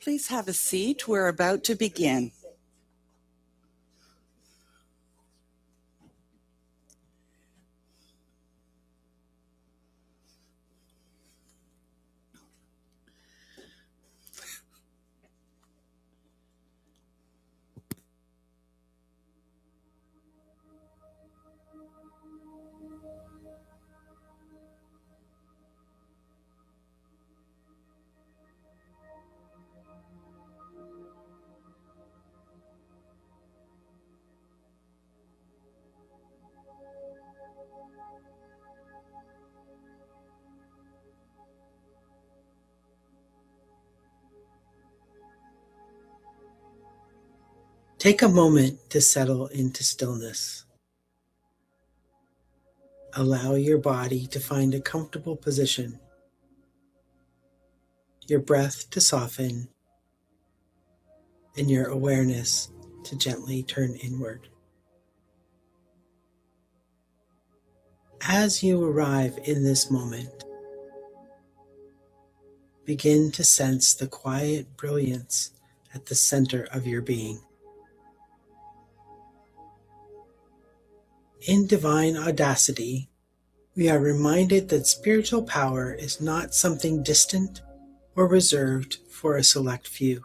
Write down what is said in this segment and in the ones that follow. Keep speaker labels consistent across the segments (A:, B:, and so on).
A: Please have a seat. We're about to begin.
B: Take a moment to settle into stillness. Allow your body to find a comfortable position, your breath to soften, and your awareness to gently turn inward. As you arrive in this moment, begin to sense the quiet brilliance at the center of your being. In Divine Audacity, we are reminded that spiritual power is not something distant or reserved for a select few.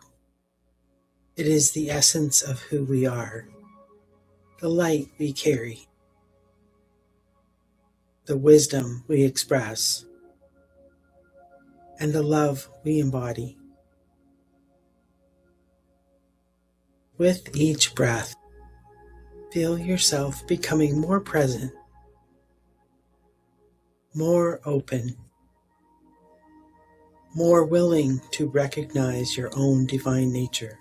B: It is the essence of who we are, the light we carry, the wisdom we express, and the love we embody. With each breath, feel yourself becoming more present, more open, more willing to recognize your own divine nature.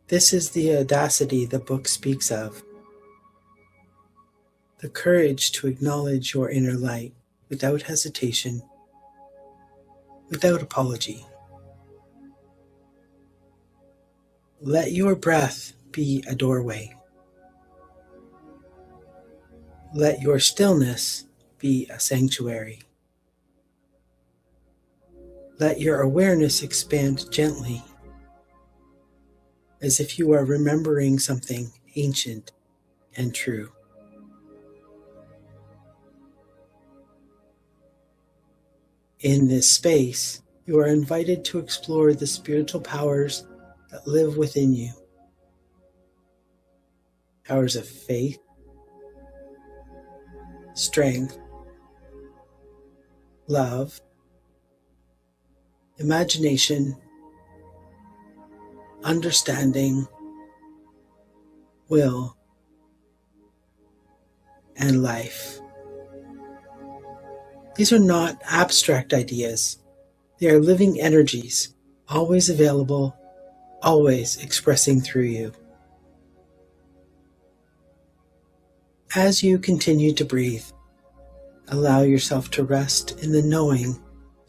B: This is the audacity the book speaks of, the courage to acknowledge your inner light without hesitation, without apology. Let your breath be a doorway. Let your stillness be a sanctuary. Let your awareness expand gently, as if you are remembering something ancient and true. In this space, you are invited to explore the spiritual powers that live within you. Powers of faith, strength, love, imagination, understanding, will, and life. These are not abstract ideas. They are living energies, always available, always expressing through you. As you continue to breathe, allow yourself to rest in the knowing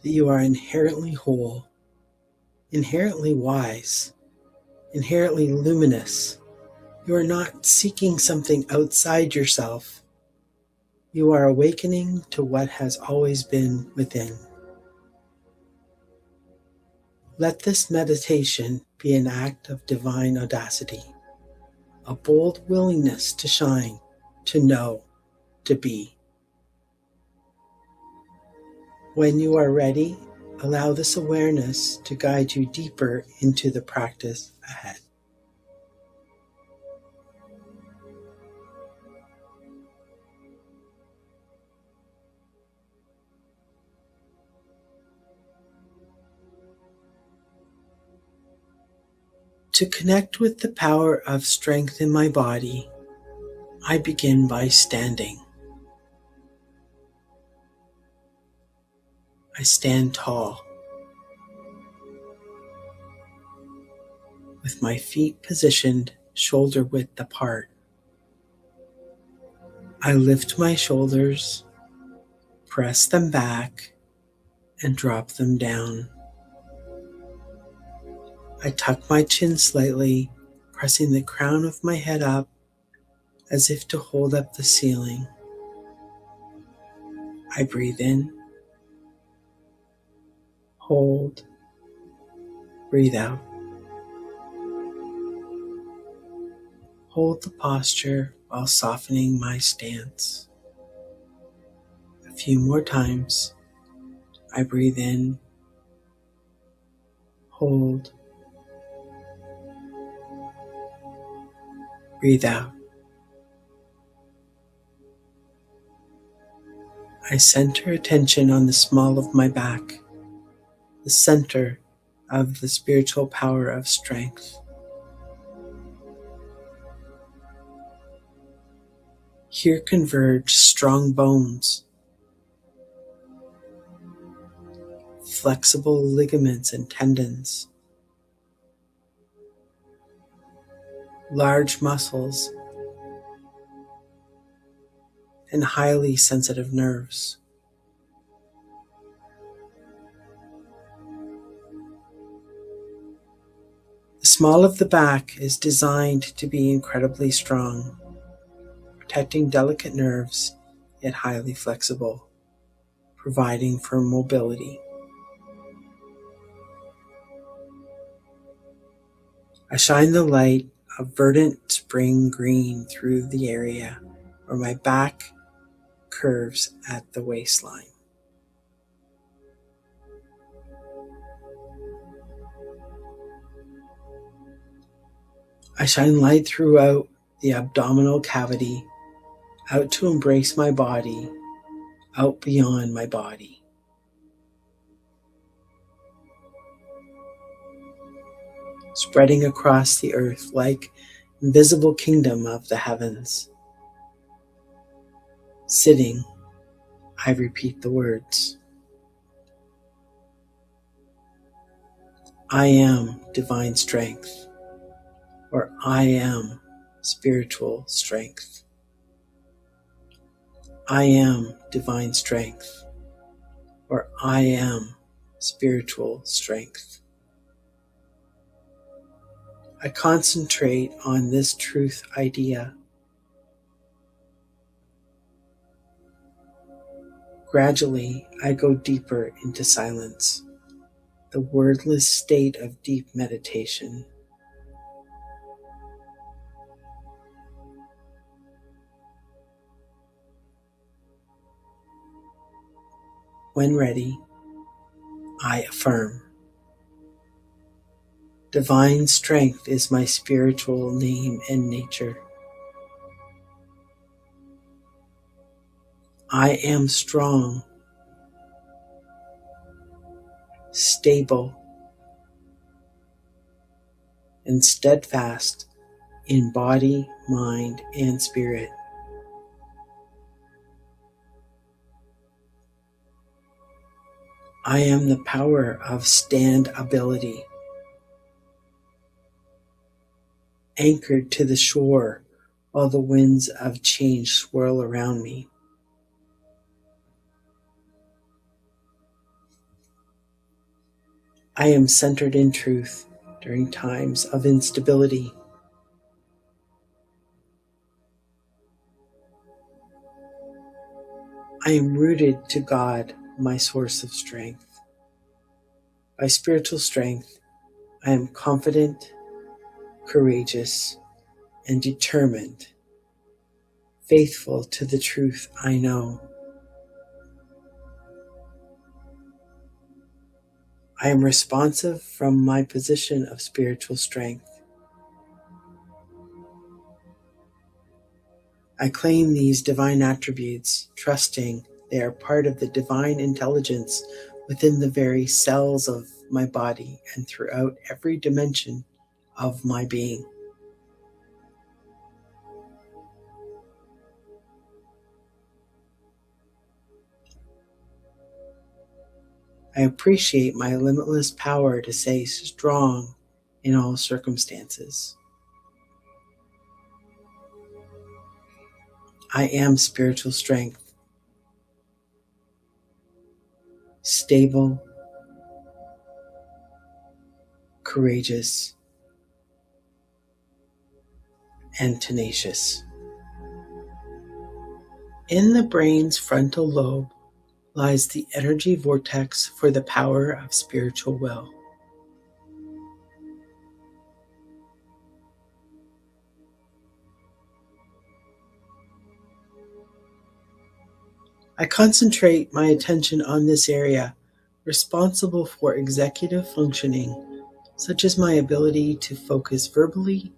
B: that you are inherently whole, inherently wise, inherently luminous. You are not seeking something outside yourself. You are awakening to what has always been within. Let this meditation be an act of divine audacity, a bold willingness to shine, to know, to be. When you are ready, allow this awareness to guide you deeper into the practice ahead. To connect with the power of strength in my body, I begin by standing. I stand tall, with my feet positioned shoulder width apart. I lift my shoulders, press them back, and drop them down. I tuck my chin slightly, pressing the crown of my head up as if to hold up the ceiling. I breathe in, hold, Breathe out. Hold the posture while softening my stance. A few more times. I breathe in, hold, breathe out. I center attention on the small of my back, the center of the spiritual power of strength. Here converge strong bones, flexible ligaments and tendons, large muscles, and highly sensitive nerves. The small of the back is designed to be incredibly strong, protecting delicate nerves, yet highly flexible, providing for mobility. I shine the light of verdant spring green through the area where my back curves at the waistline. I shine light throughout the abdominal cavity, out to embrace my body, out beyond my body. Spreading across the earth like invisible kingdom of the heavens. Sitting, I repeat the words. I am divine strength, or I am spiritual strength. I am divine strength, or I am spiritual strength. I concentrate on this truth idea. Gradually, I go deeper into silence, the wordless state of deep meditation. When ready, I affirm. Divine strength is my spiritual name and nature. I am strong, stable, and steadfast in body, mind, and spirit. I am the power of standability, anchored to the shore while the winds of change swirl around me. I am centered in truth during times of instability. I am rooted to God, my source of strength. By spiritual strength, I am confident, courageous, and determined, faithful to the truth I know. I am responsive from my position of spiritual strength. I claim these divine attributes, trusting they are part of the divine intelligence within the very cells of my body and throughout every dimension of my being. I appreciate my limitless power to stay strong in all circumstances. I am spiritual strength, stable, courageous, and tenacious. In the brain's frontal lobe lies the energy vortex for the power of spiritual will. I concentrate my attention on this area responsible for executive functioning, such as my ability to focus verbally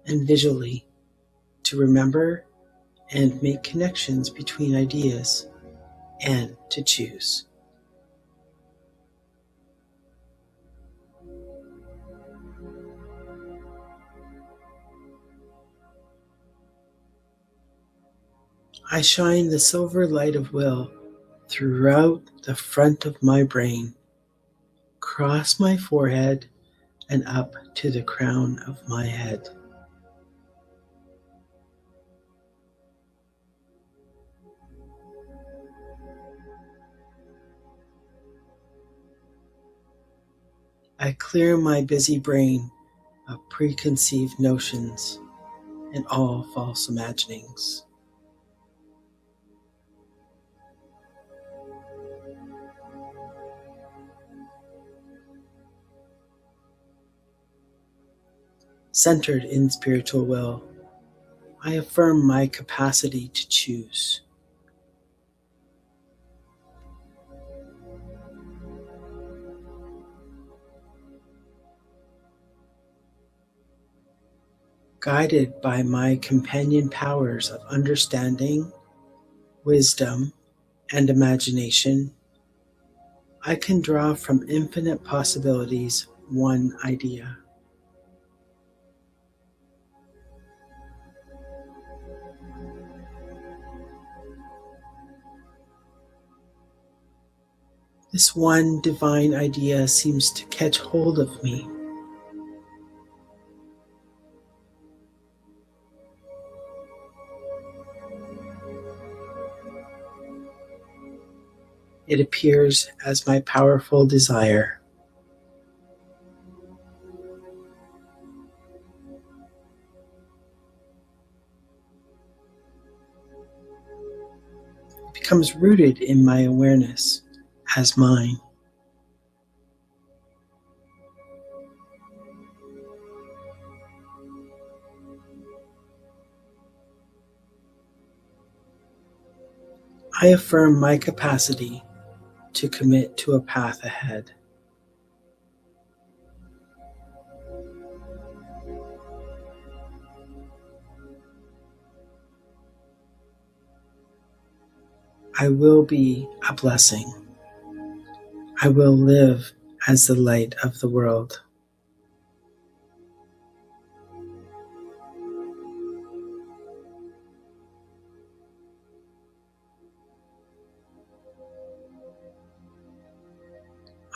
B: and visually, to remember and make connections between ideas, and to choose. I shine the silver light of will throughout the front of my brain, across my forehead, and up to the crown of my head. I clear my busy brain of preconceived notions and all false imaginings. Centered in spiritual will, I affirm my capacity to choose. Guided by my companion powers of understanding, wisdom, and imagination, I can draw from infinite possibilities one idea. This one divine idea seems to catch hold of me. It appears as my powerful desire. It becomes rooted in my awareness as mine. I affirm my capacity to commit to a path ahead. I will be a blessing. I will live as the light of the world.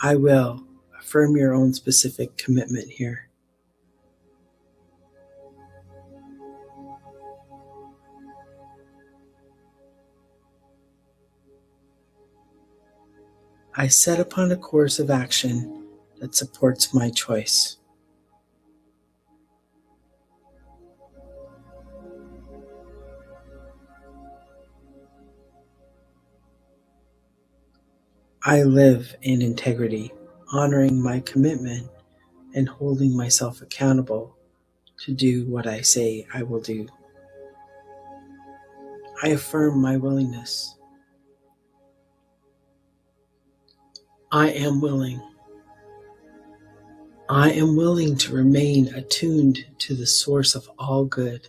B: I will. Affirm your own specific commitment here. I set upon a course of action that supports my choice. I live in integrity, honoring my commitment and holding myself accountable to do what I say I will do. I affirm my willingness. I am willing. I am willing to remain attuned to the source of all good.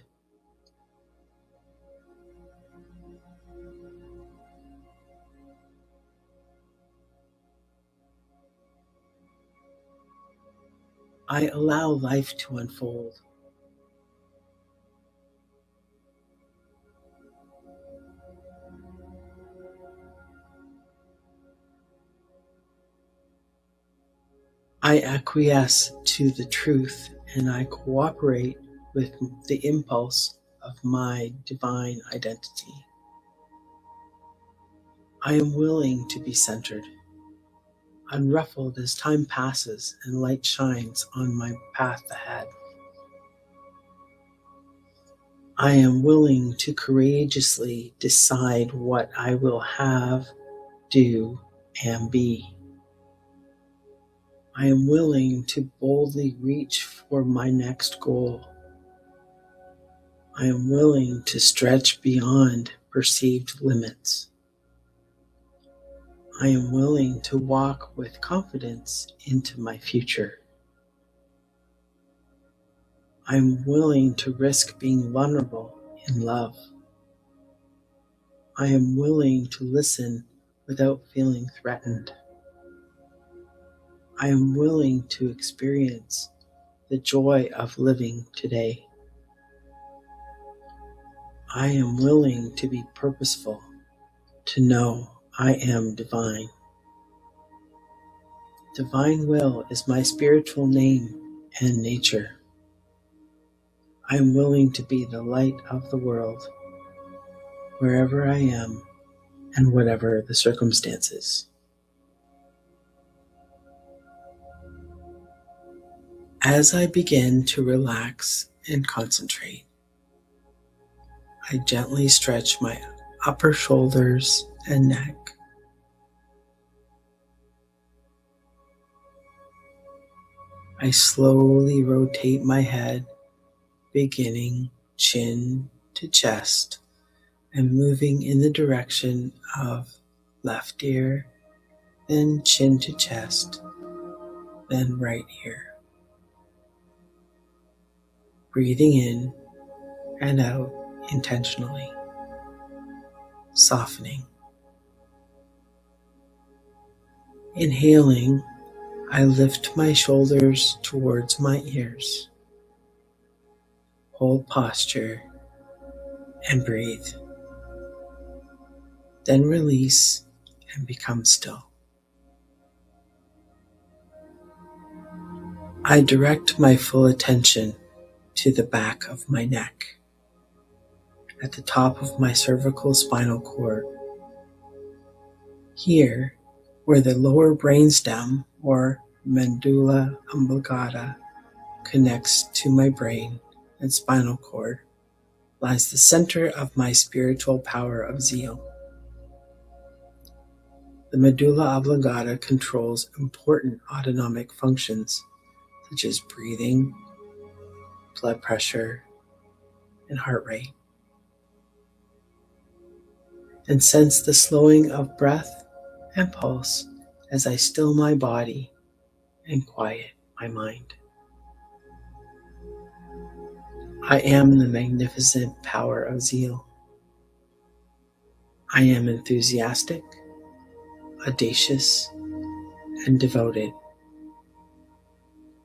B: I allow life to unfold. I acquiesce to the truth and I cooperate with the impulse of my divine identity. I am willing to be centered, unruffled as time passes and light shines on my path ahead. I am willing to courageously decide what I will have, do, and be. I am willing to boldly reach for my next goal. I am willing to stretch beyond perceived limits. I am willing to walk with confidence into my future. I am willing to risk being vulnerable in love. I am willing to listen without feeling threatened. I am willing to experience the joy of living today. I am willing to be purposeful, to know I am divine. Divine will is my spiritual name and nature. I am willing to be the light of the world, wherever I am and whatever the circumstances. As I begin to relax and concentrate, I gently stretch my upper shoulders and neck. I slowly rotate my head, beginning chin to chest and moving in the direction of left ear, then chin to chest, then right ear. Breathing in and out intentionally, softening. Inhaling, I lift my shoulders towards my ears. Hold posture and breathe. Then release and become still. I direct my full attention to the back of my neck, at the top of my cervical spinal cord. Here, where the lower brainstem or medulla oblongata connects to my brain and spinal cord, lies the center of my spiritual power of zeal. The medulla oblongata controls important autonomic functions such as breathing, blood pressure, and heart rate. And sense the slowing of breath and pulse as I still my body and quiet my mind. I am the magnificent power of zeal. I am enthusiastic, audacious, and devoted.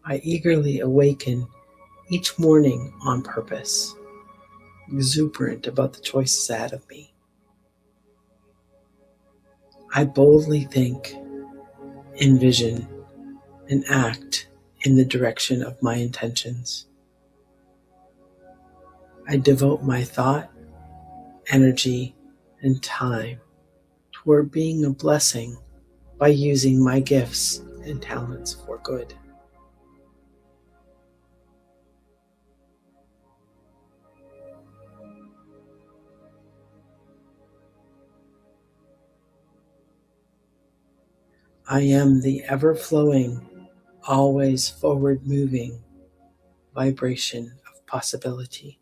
B: I eagerly awaken each morning on purpose, exuberant about the choices ahead of me. I boldly think, envision, and act in the direction of my intentions. I devote my thought, energy, and time toward being a blessing by using my gifts and talents for good. I am the ever-flowing, always forward-moving vibration of possibility.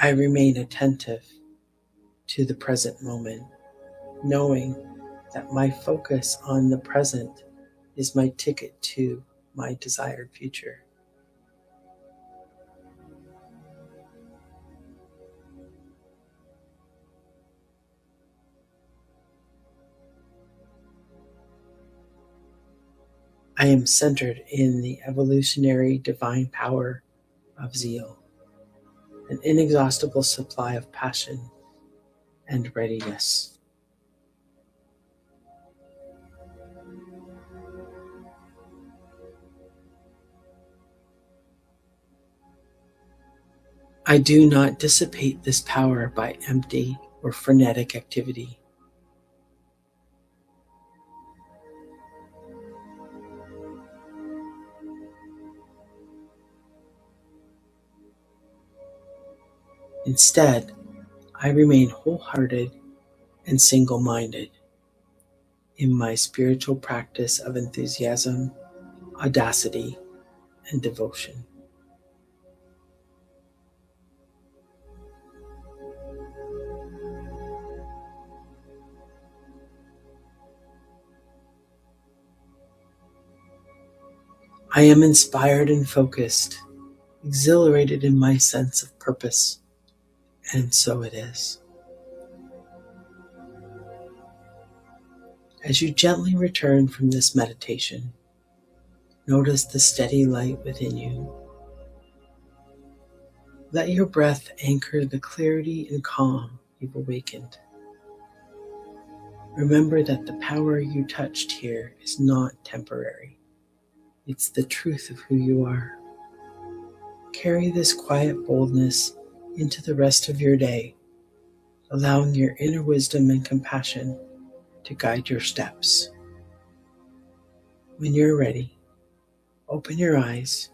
B: I remain attentive to the present moment, knowing that my focus on the present is my ticket to my desired future. I am centered in the evolutionary divine power of zeal, an inexhaustible supply of passion and readiness. I do not dissipate this power by empty or frenetic activity. Instead, I remain wholehearted and single-minded, in my spiritual practice of enthusiasm, audacity, and devotion. I am inspired and focused, exhilarated in my sense of purpose, and so it is. As you gently return from this meditation, notice the steady light within you. Let your breath anchor the clarity and calm you've awakened. Remember that the power you touched here is not temporary. It's the truth of who you are. Carry this quiet boldness into the rest of your day, allowing your inner wisdom and compassion to guide your steps. When you're ready, open your eyes,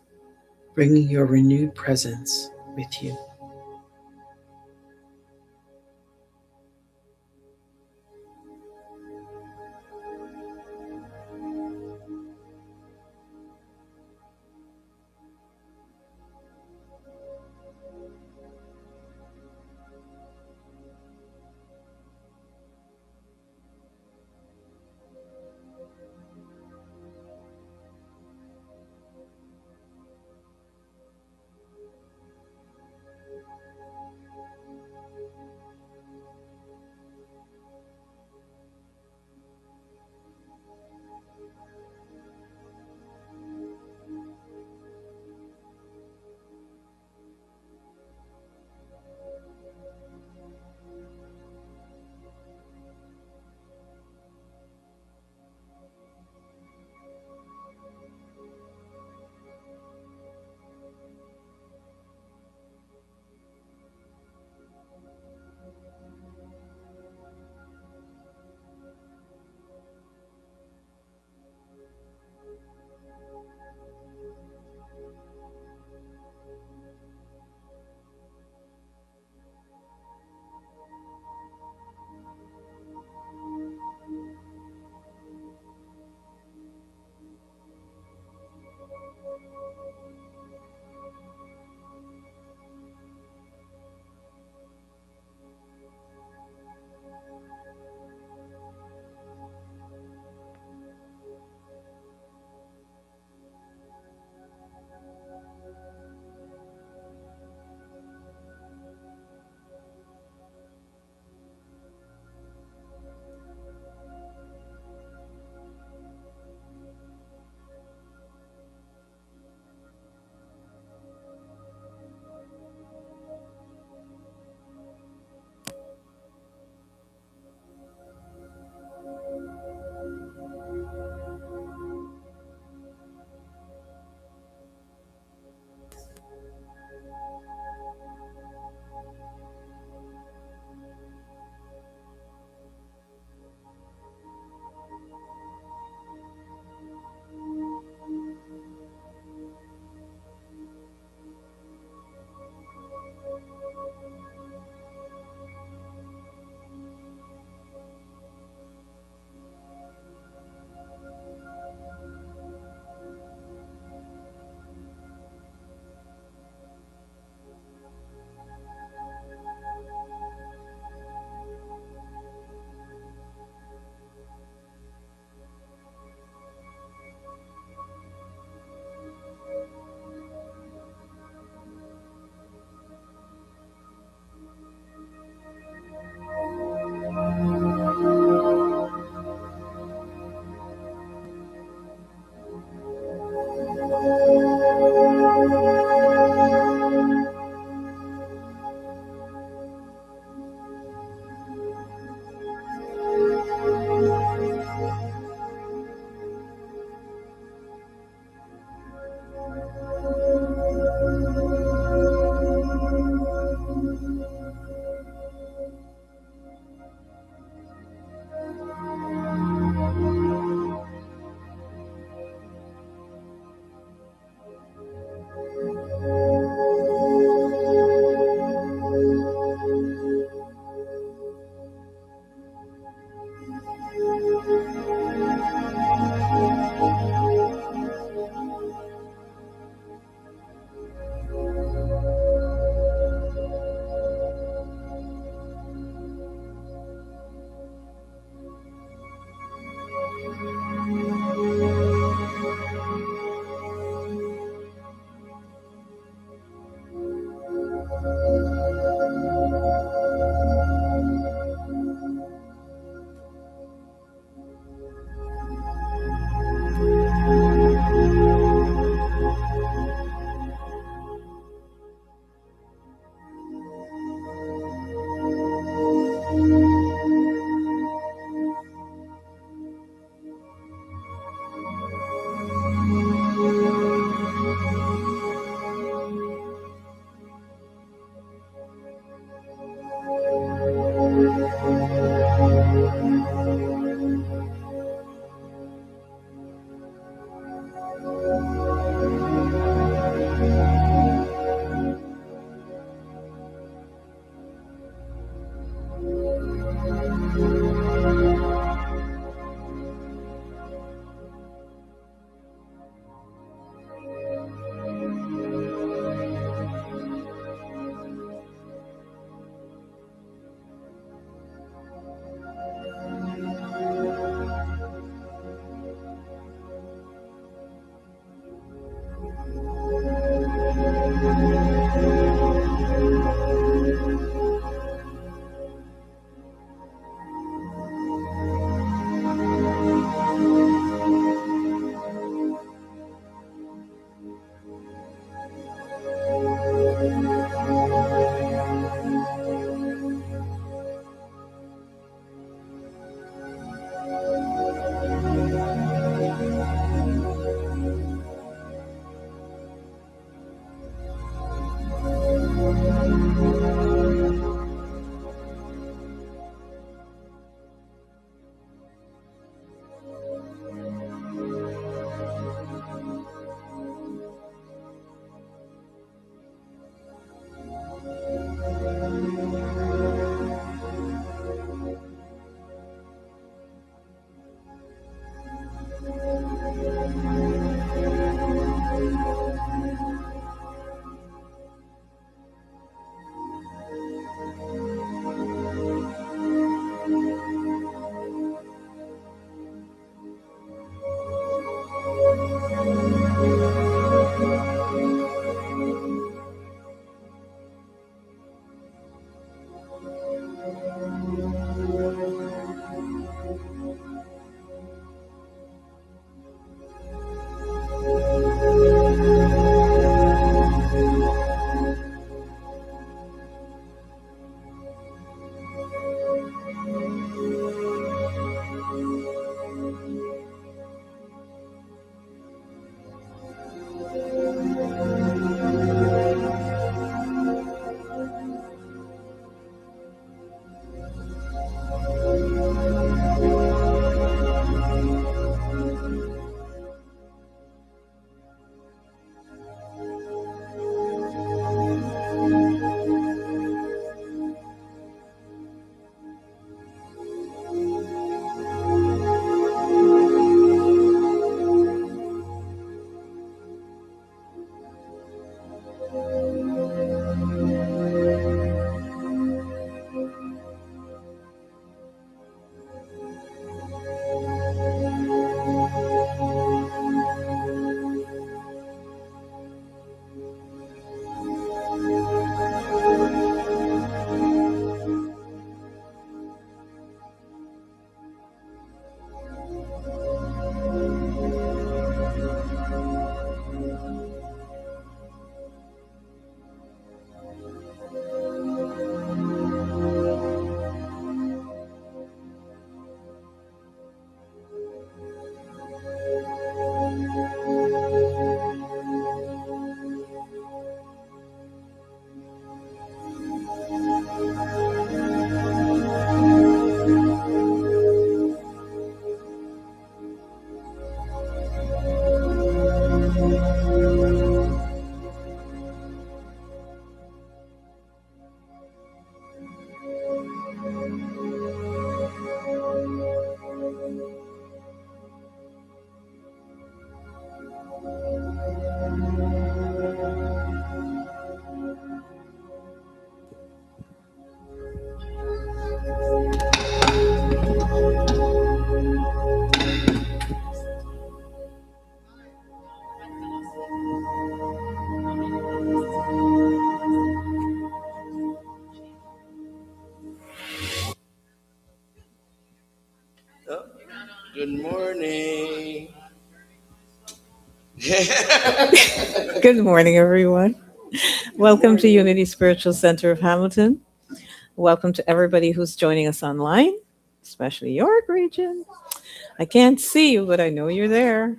B: bringing your renewed presence with you.
C: Oh, good morning.
D: Good morning, everyone. Welcome to Unity Spiritual Center of Hamilton. Welcome to everybody who's joining us online, especially York region. I can't see you, but I know you're there.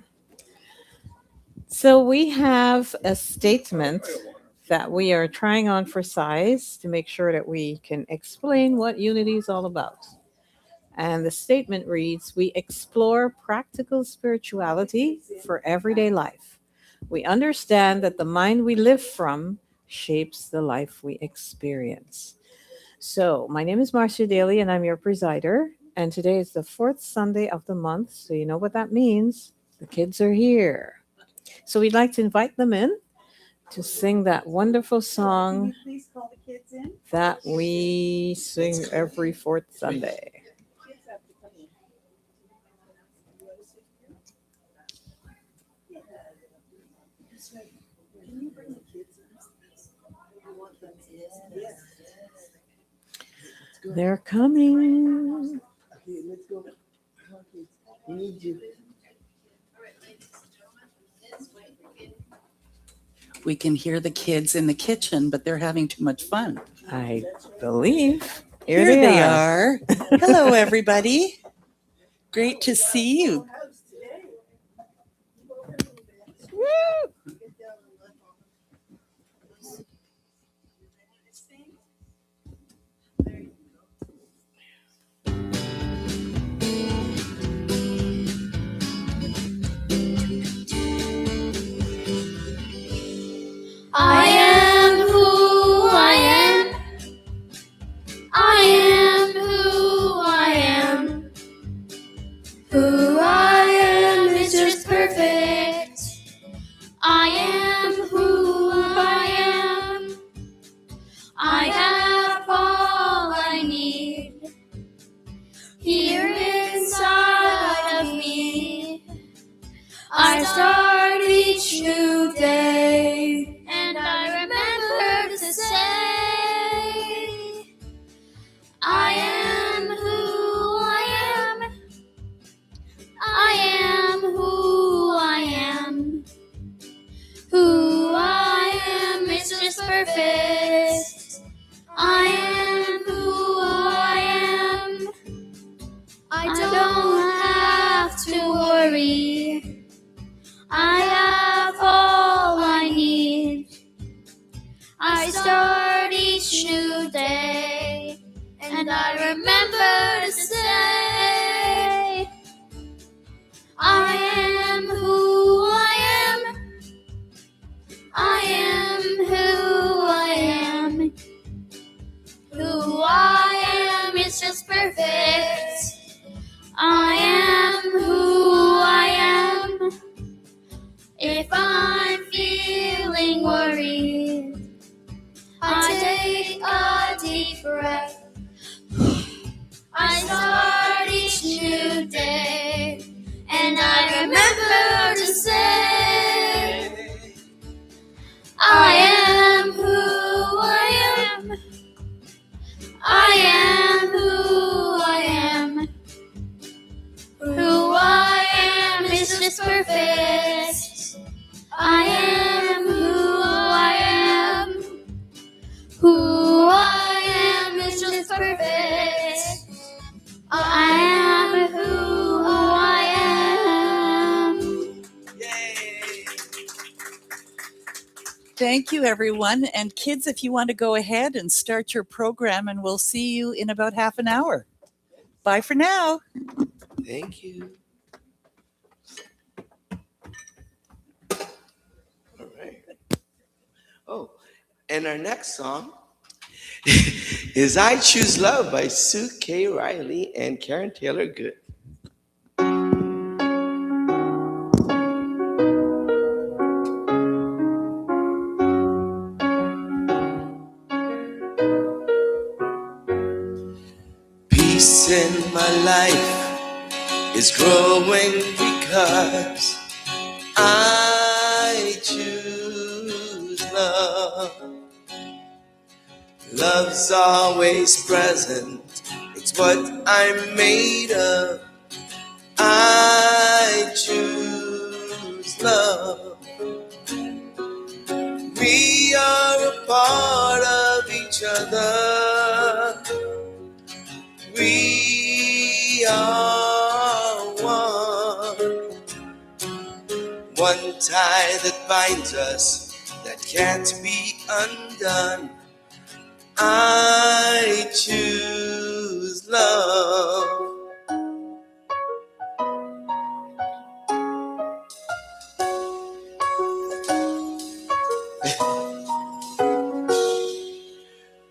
D: So we have a statement that we are trying on for size to make sure that we can explain what unity is all about. And the statement reads, we explore practical spirituality for everyday life. We understand that the mind we live from shapes the life we experience. So, my name is Marcia Daly, and I'm your presider. And today is the fourth Sunday of the month. So, you know what that means. The kids are here. So, we'd like to invite them in to sing that wonderful song
A: Please call the kids in.
D: that we sing every fourth Sunday. They're coming.
C: Okay, let's go. Come on, kids. We need you.
A: We can hear the kids in the kitchen, but they're having too much fun.
D: I believe.
A: Here they are. Hello, everybody. Great to see you.
E: I am who I am. I am who I am. Who I am is just perfect. I am who I am. I have all I need here inside of me. I start each new day, and I remember to say, I am who I am. I am who I am. Who I am is just perfect. I am who I am. I don't have to worry. I have all I need. I start each new day, and I remember to say, I am who I am. I am who I am. Who I am is just perfect. I am who I am. If I'm feeling worried, I take a deep breath. I start each new day, and I remember to say, I am who I am. I am who I am. Who I am is just perfect. I am who I am. Who I am is just perfect. I am who I am.
C: Yay!
A: Thank you, everyone. And kids, if you want to go ahead and start your program, and we'll see you in about half an hour. Bye for now.
C: Thank you. All right. Oh, and our next song is I Choose Love by Sue K. Riley and Karen Taylor Good. Peace in my life is growing because I choose love. Love's always present, it's what I'm made of. I choose love. We are a part of each other. We are one. One tie that binds us that can't be undone. I choose love.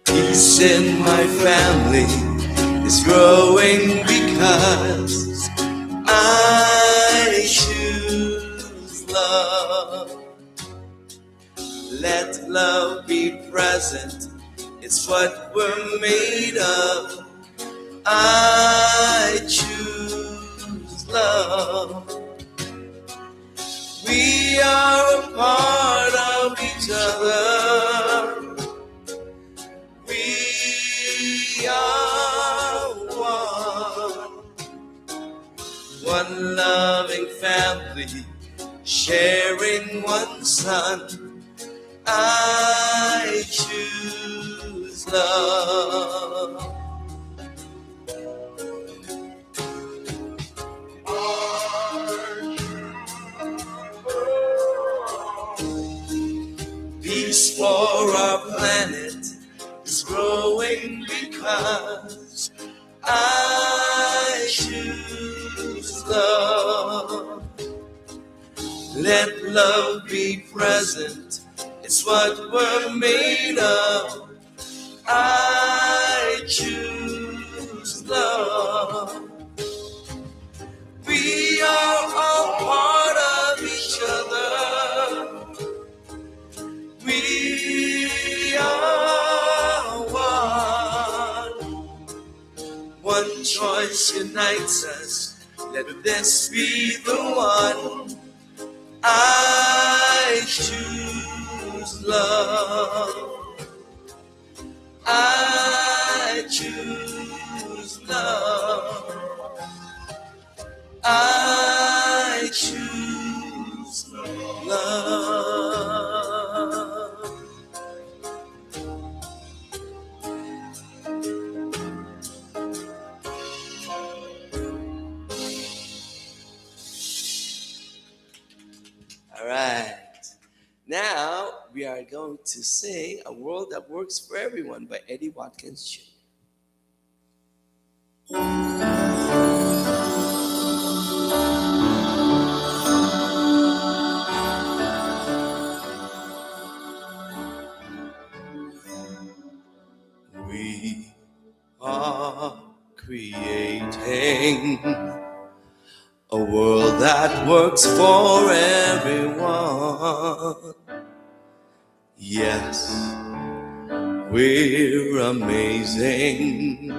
C: Peace in my family is growing because I choose love. Let love be present, it's what we're made of. I choose love. We are a part of each other. We are one loving family, sharing one son. I choose love. Peace for our planet is growing because I choose love. Let love be present, it's what we're made of. I choose love. We are all part of each other. We are one. One choice unites us. Let this be the one. I choose love. I choose love. I choose love. All right. Now we are going to sing A World That Works for Everyone by Eddie Watkins Jr. We are creating a world that works for everyone. Yes, we're amazing,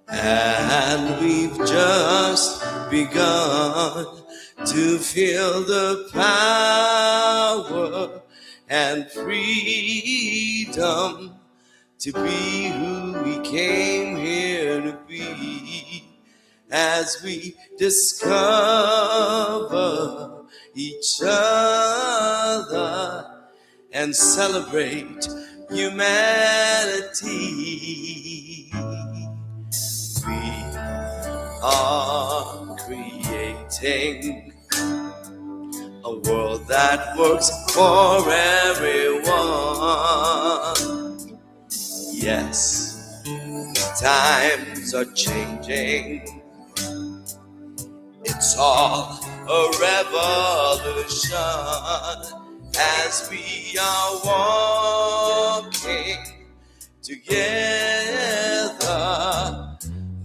C: and we've just begun to feel the power and freedom to be who we came here to be. As we discover each other and celebrate humanity, we are creating a world that works for everyone. Yes, times are changing. It's all a revolution as we are walking together.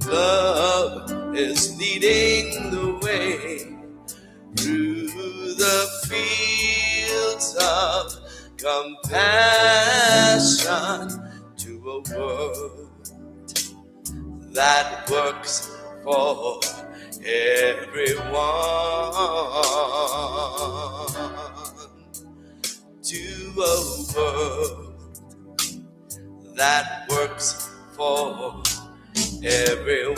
C: Love is leading the way through the fields of compassion to a world that works for everyone, to a world that works for everyone.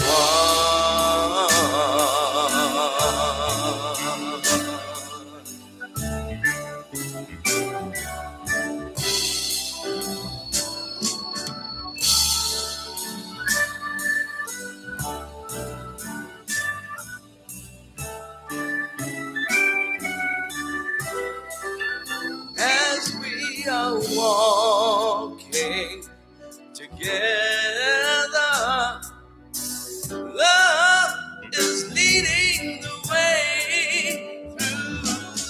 C: As we are walking together. Love is leading the way through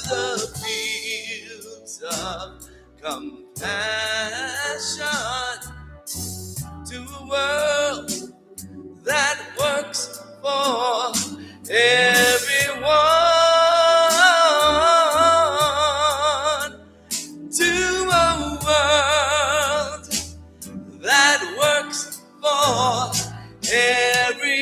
C: the fields of compassion to a world that works for everyone, to a world that works for everyone.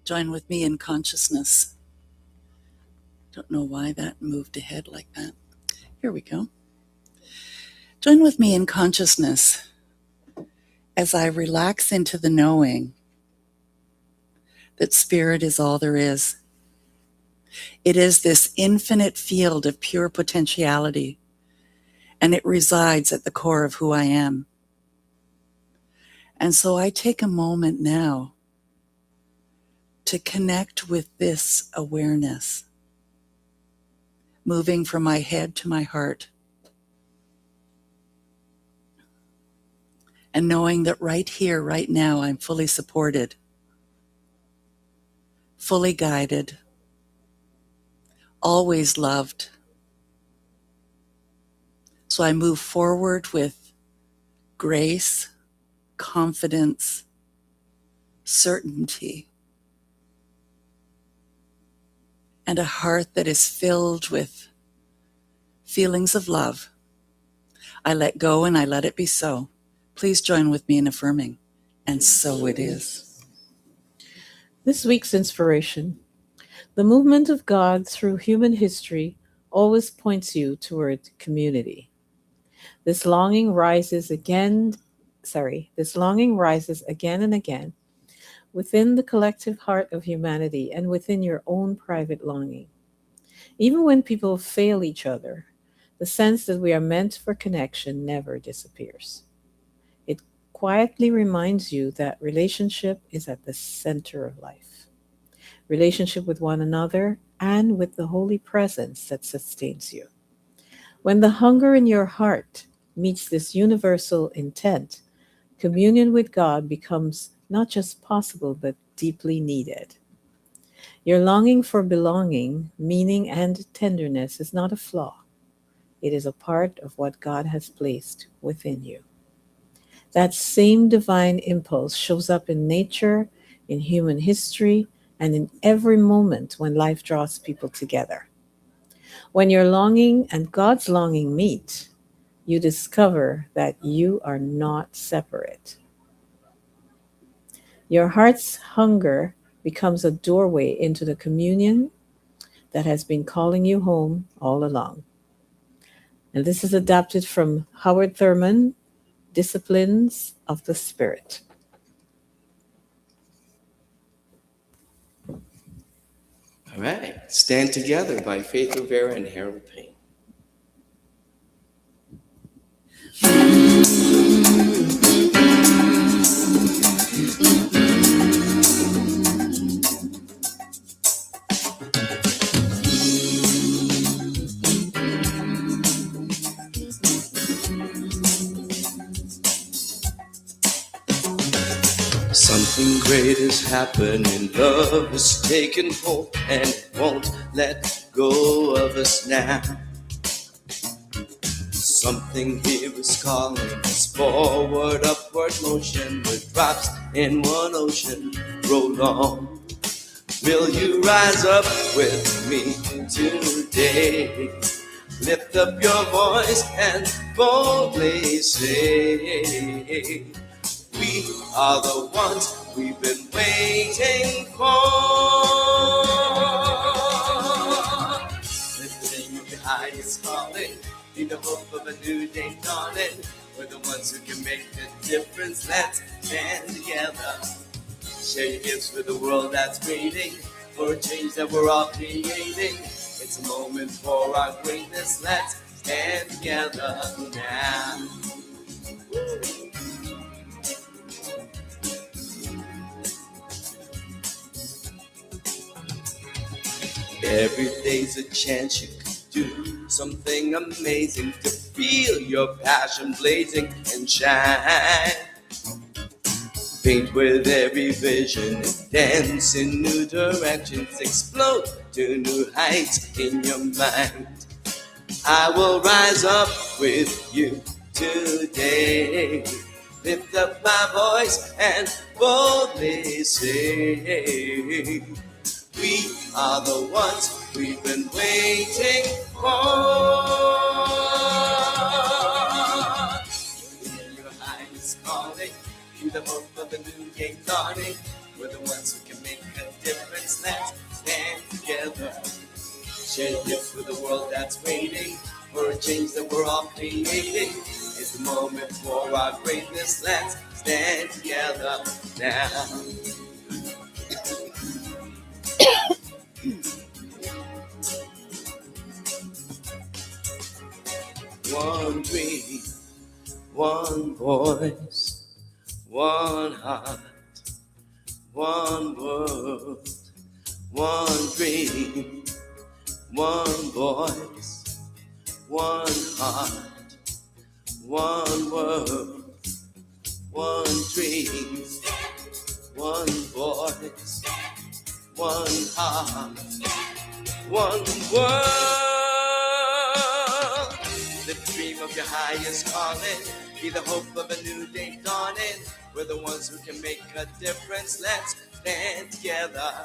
A: Join with me in consciousness. Don't know why that moved ahead like that. Here we go. Join with me in consciousness as I relax into the knowing that spirit is all there is. It is this infinite field of pure potentiality, and it resides at the core of who I am. And so I take a moment now to connect with this awareness, moving from my head to my heart, and knowing that right here, right now, I'm fully supported, fully guided, always loved. So I move forward with grace, confidence, certainty, and a heart that is filled with feelings of love. I let go and I let it be so. Please join with me in affirming, and so it is.
D: This week's inspiration. The movement of God through human history always points you toward community. This longing rises again and again within the collective heart of humanity and within your own private longing. Even when people fail each other, the sense that we are meant for connection never disappears. It quietly reminds you that relationship is at the center of life. Relationship with one another and with the holy presence that sustains you. When the hunger in your heart meets this universal intent, communion with God becomes not just possible, but deeply needed. Your longing for belonging, meaning, and tenderness is not a flaw. It is a part of what God has placed within you. That same divine impulse shows up in nature, in human history, and in every moment when life draws people together. When your longing and God's longing meet, you discover that you are not separate. Your heart's hunger becomes a doorway into the communion that has been calling you home all along. And this is adapted from Howard Thurman, Disciplines of the Spirit.
C: All right. Stand Together by Faith Rivera and Harold Payne. Something great is happening, love is taking hold and it won't let go of us now. Something here is calling us forward, upward motion with drops in one ocean. Roll on. Will you rise up with me today? Lift up your voice and boldly say, we are the ones we've been waiting for. Lifting your eyes calling, be the hope of a new day dawning. We're the ones who can make the difference. Let's stand together. Share your gifts with the world that's waiting for a change that we're all creating. It's a moment for our greatness. Let's stand together now. Every day's a chance you could do something amazing to feel your passion blazing and shine. Paint with every vision and dance in new directions, explode to new heights in your mind. I will rise up with you today, lift up my voice and boldly say, we are the ones we've been waiting for. Your eyes calling, you the hope of a new day dawning. We're the ones who can make a difference. Let's stand together. Share gifts with the world that's waiting for a change that we're all creating. It's the moment for our greatness. Let's stand together now. One dream, one voice, one heart, one world. One dream, one voice, one heart, one world. One dream, one voice, one heart, one world. The dream of your highest calling, be the hope of a new day dawning. We're the ones who can make a difference. Let's stand together.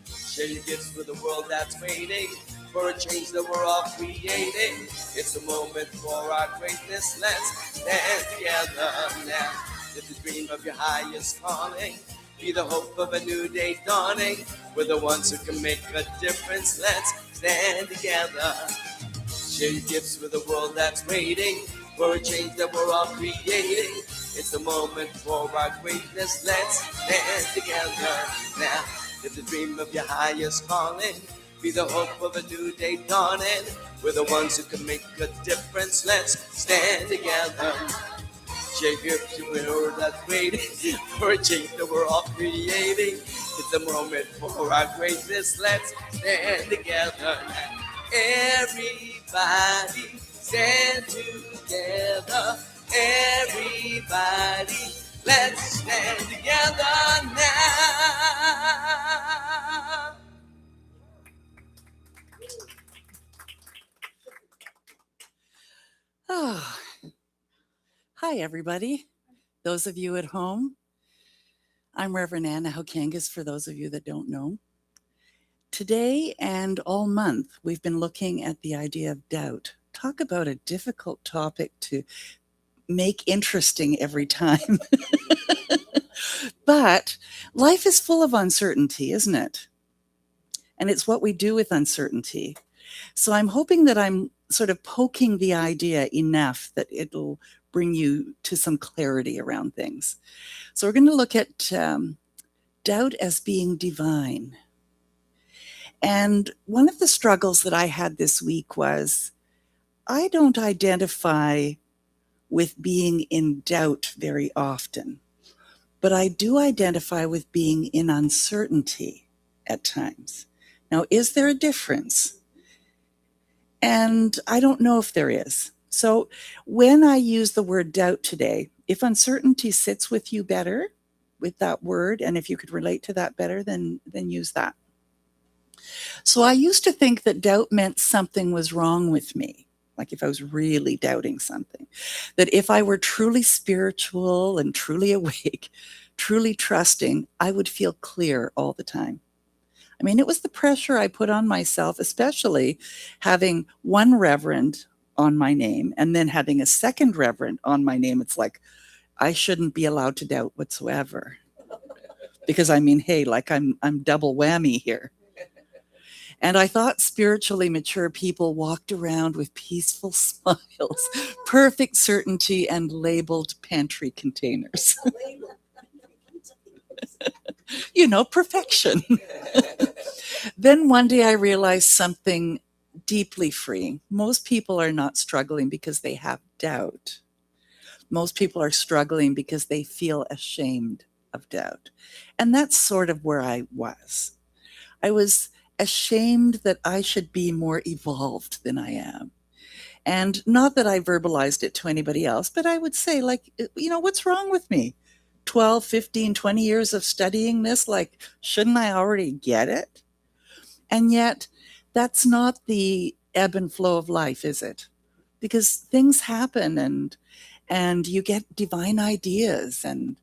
C: Share your gifts with the world that's waiting for a change that we're all creating. It's the moment for our greatness. Let's stand together now. Live the dream of your highest calling, be the hope of a new day dawning. We're the ones who can make a difference. Let's stand together. Share your gifts with the world that's waiting for a change that we're all creating. It's the moment for our greatness. Let's stand together now. Live the dream of your highest calling, be the hope of a new day dawning. We're the ones who can make a difference. Let's stand together. Share your gifts with the world that's waiting for a change that we're all creating. It's the moment for our greatness. Let's stand together. Everybody stand together. Everybody, let's stand together now.
A: Oh, hi, everybody. Those of you at home, I'm Reverend Anna Hokangas, for those of you that don't know. Today and all month, we've been looking at the idea of doubt. Talk about a difficult topic to make interesting every time. But life is full of uncertainty, isn't it? And it's what we do with uncertainty. So I'm hoping that I'm sort of poking the idea enough that it'll bring you to some clarity around things. So we're going to look at doubt as being divine. And one of the struggles that I had this week was I don't identify with being in doubt very often, but I do identify with being in uncertainty at times. Now, is there a difference? And I don't know if there is. So when I use the word doubt today, if uncertainty sits with you better with that word, and if you could relate to that better, then use that. So I used to think that doubt meant something was wrong with me. Like if I was really doubting something, that if I were truly spiritual and truly awake, truly trusting, I would feel clear all the time. I mean, it was the pressure I put on myself, especially having one reverend on my name and then having a second reverend on my name. It's like, I shouldn't be allowed to doubt whatsoever. Because I mean, hey, like I'm double whammy here. And I thought spiritually mature people walked around with peaceful smiles, perfect certainty, and labeled pantry containers. You know, perfection. Then one day I realized something deeply freeing. Most people are not struggling because they have doubt. Most people are struggling because they feel ashamed of doubt. And that's sort of where I was. I was ashamed that I should be more evolved than I am. And not that I verbalized it to anybody else, but I would say, like, what's wrong with me? 12, 15, 20 years of studying this, like, shouldn't I already get it? And yet, that's not the ebb and flow of life, is it? Because things happen and you get divine ideas, and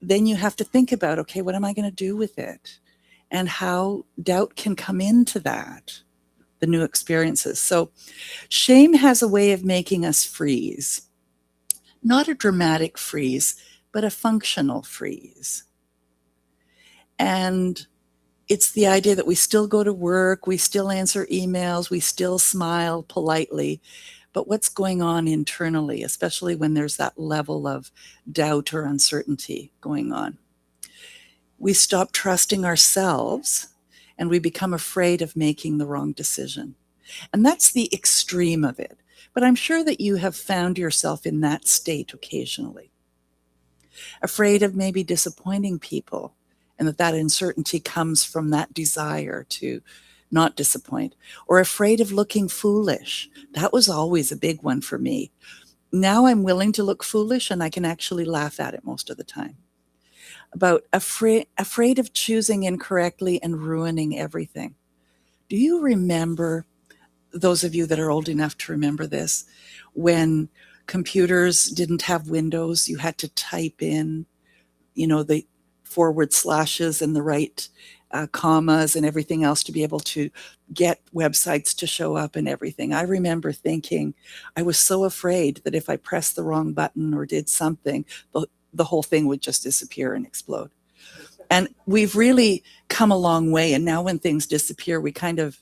A: then you have to think about, okay, what am I going to do with it? And how doubt can come into that, the new experiences. So shame has a way of making us freeze. Not a dramatic freeze, but a functional freeze. And it's the idea that we still go to work, we still answer emails, we still smile politely, but what's going on internally, especially when there's that level of doubt or uncertainty going on? We stop trusting ourselves and we become afraid of making the wrong decision. And that's the extreme of it. But I'm sure that you have found yourself in that state occasionally. Afraid of maybe disappointing people, and that uncertainty comes from that desire to not disappoint. Or afraid of looking foolish. That was always a big one for me. Now I'm willing to look foolish and I can actually laugh at it most of the time. About afraid of choosing incorrectly and ruining everything. Do you remember, those of you that are old enough to remember this, when computers didn't have windows, you had to type in, the forward slashes and the right commas and everything else to be able to get websites to show up and everything. I remember thinking, I was so afraid that if I pressed the wrong button or did something, the whole thing would just disappear and explode. And we've really come a long way. And now when things disappear, we kind of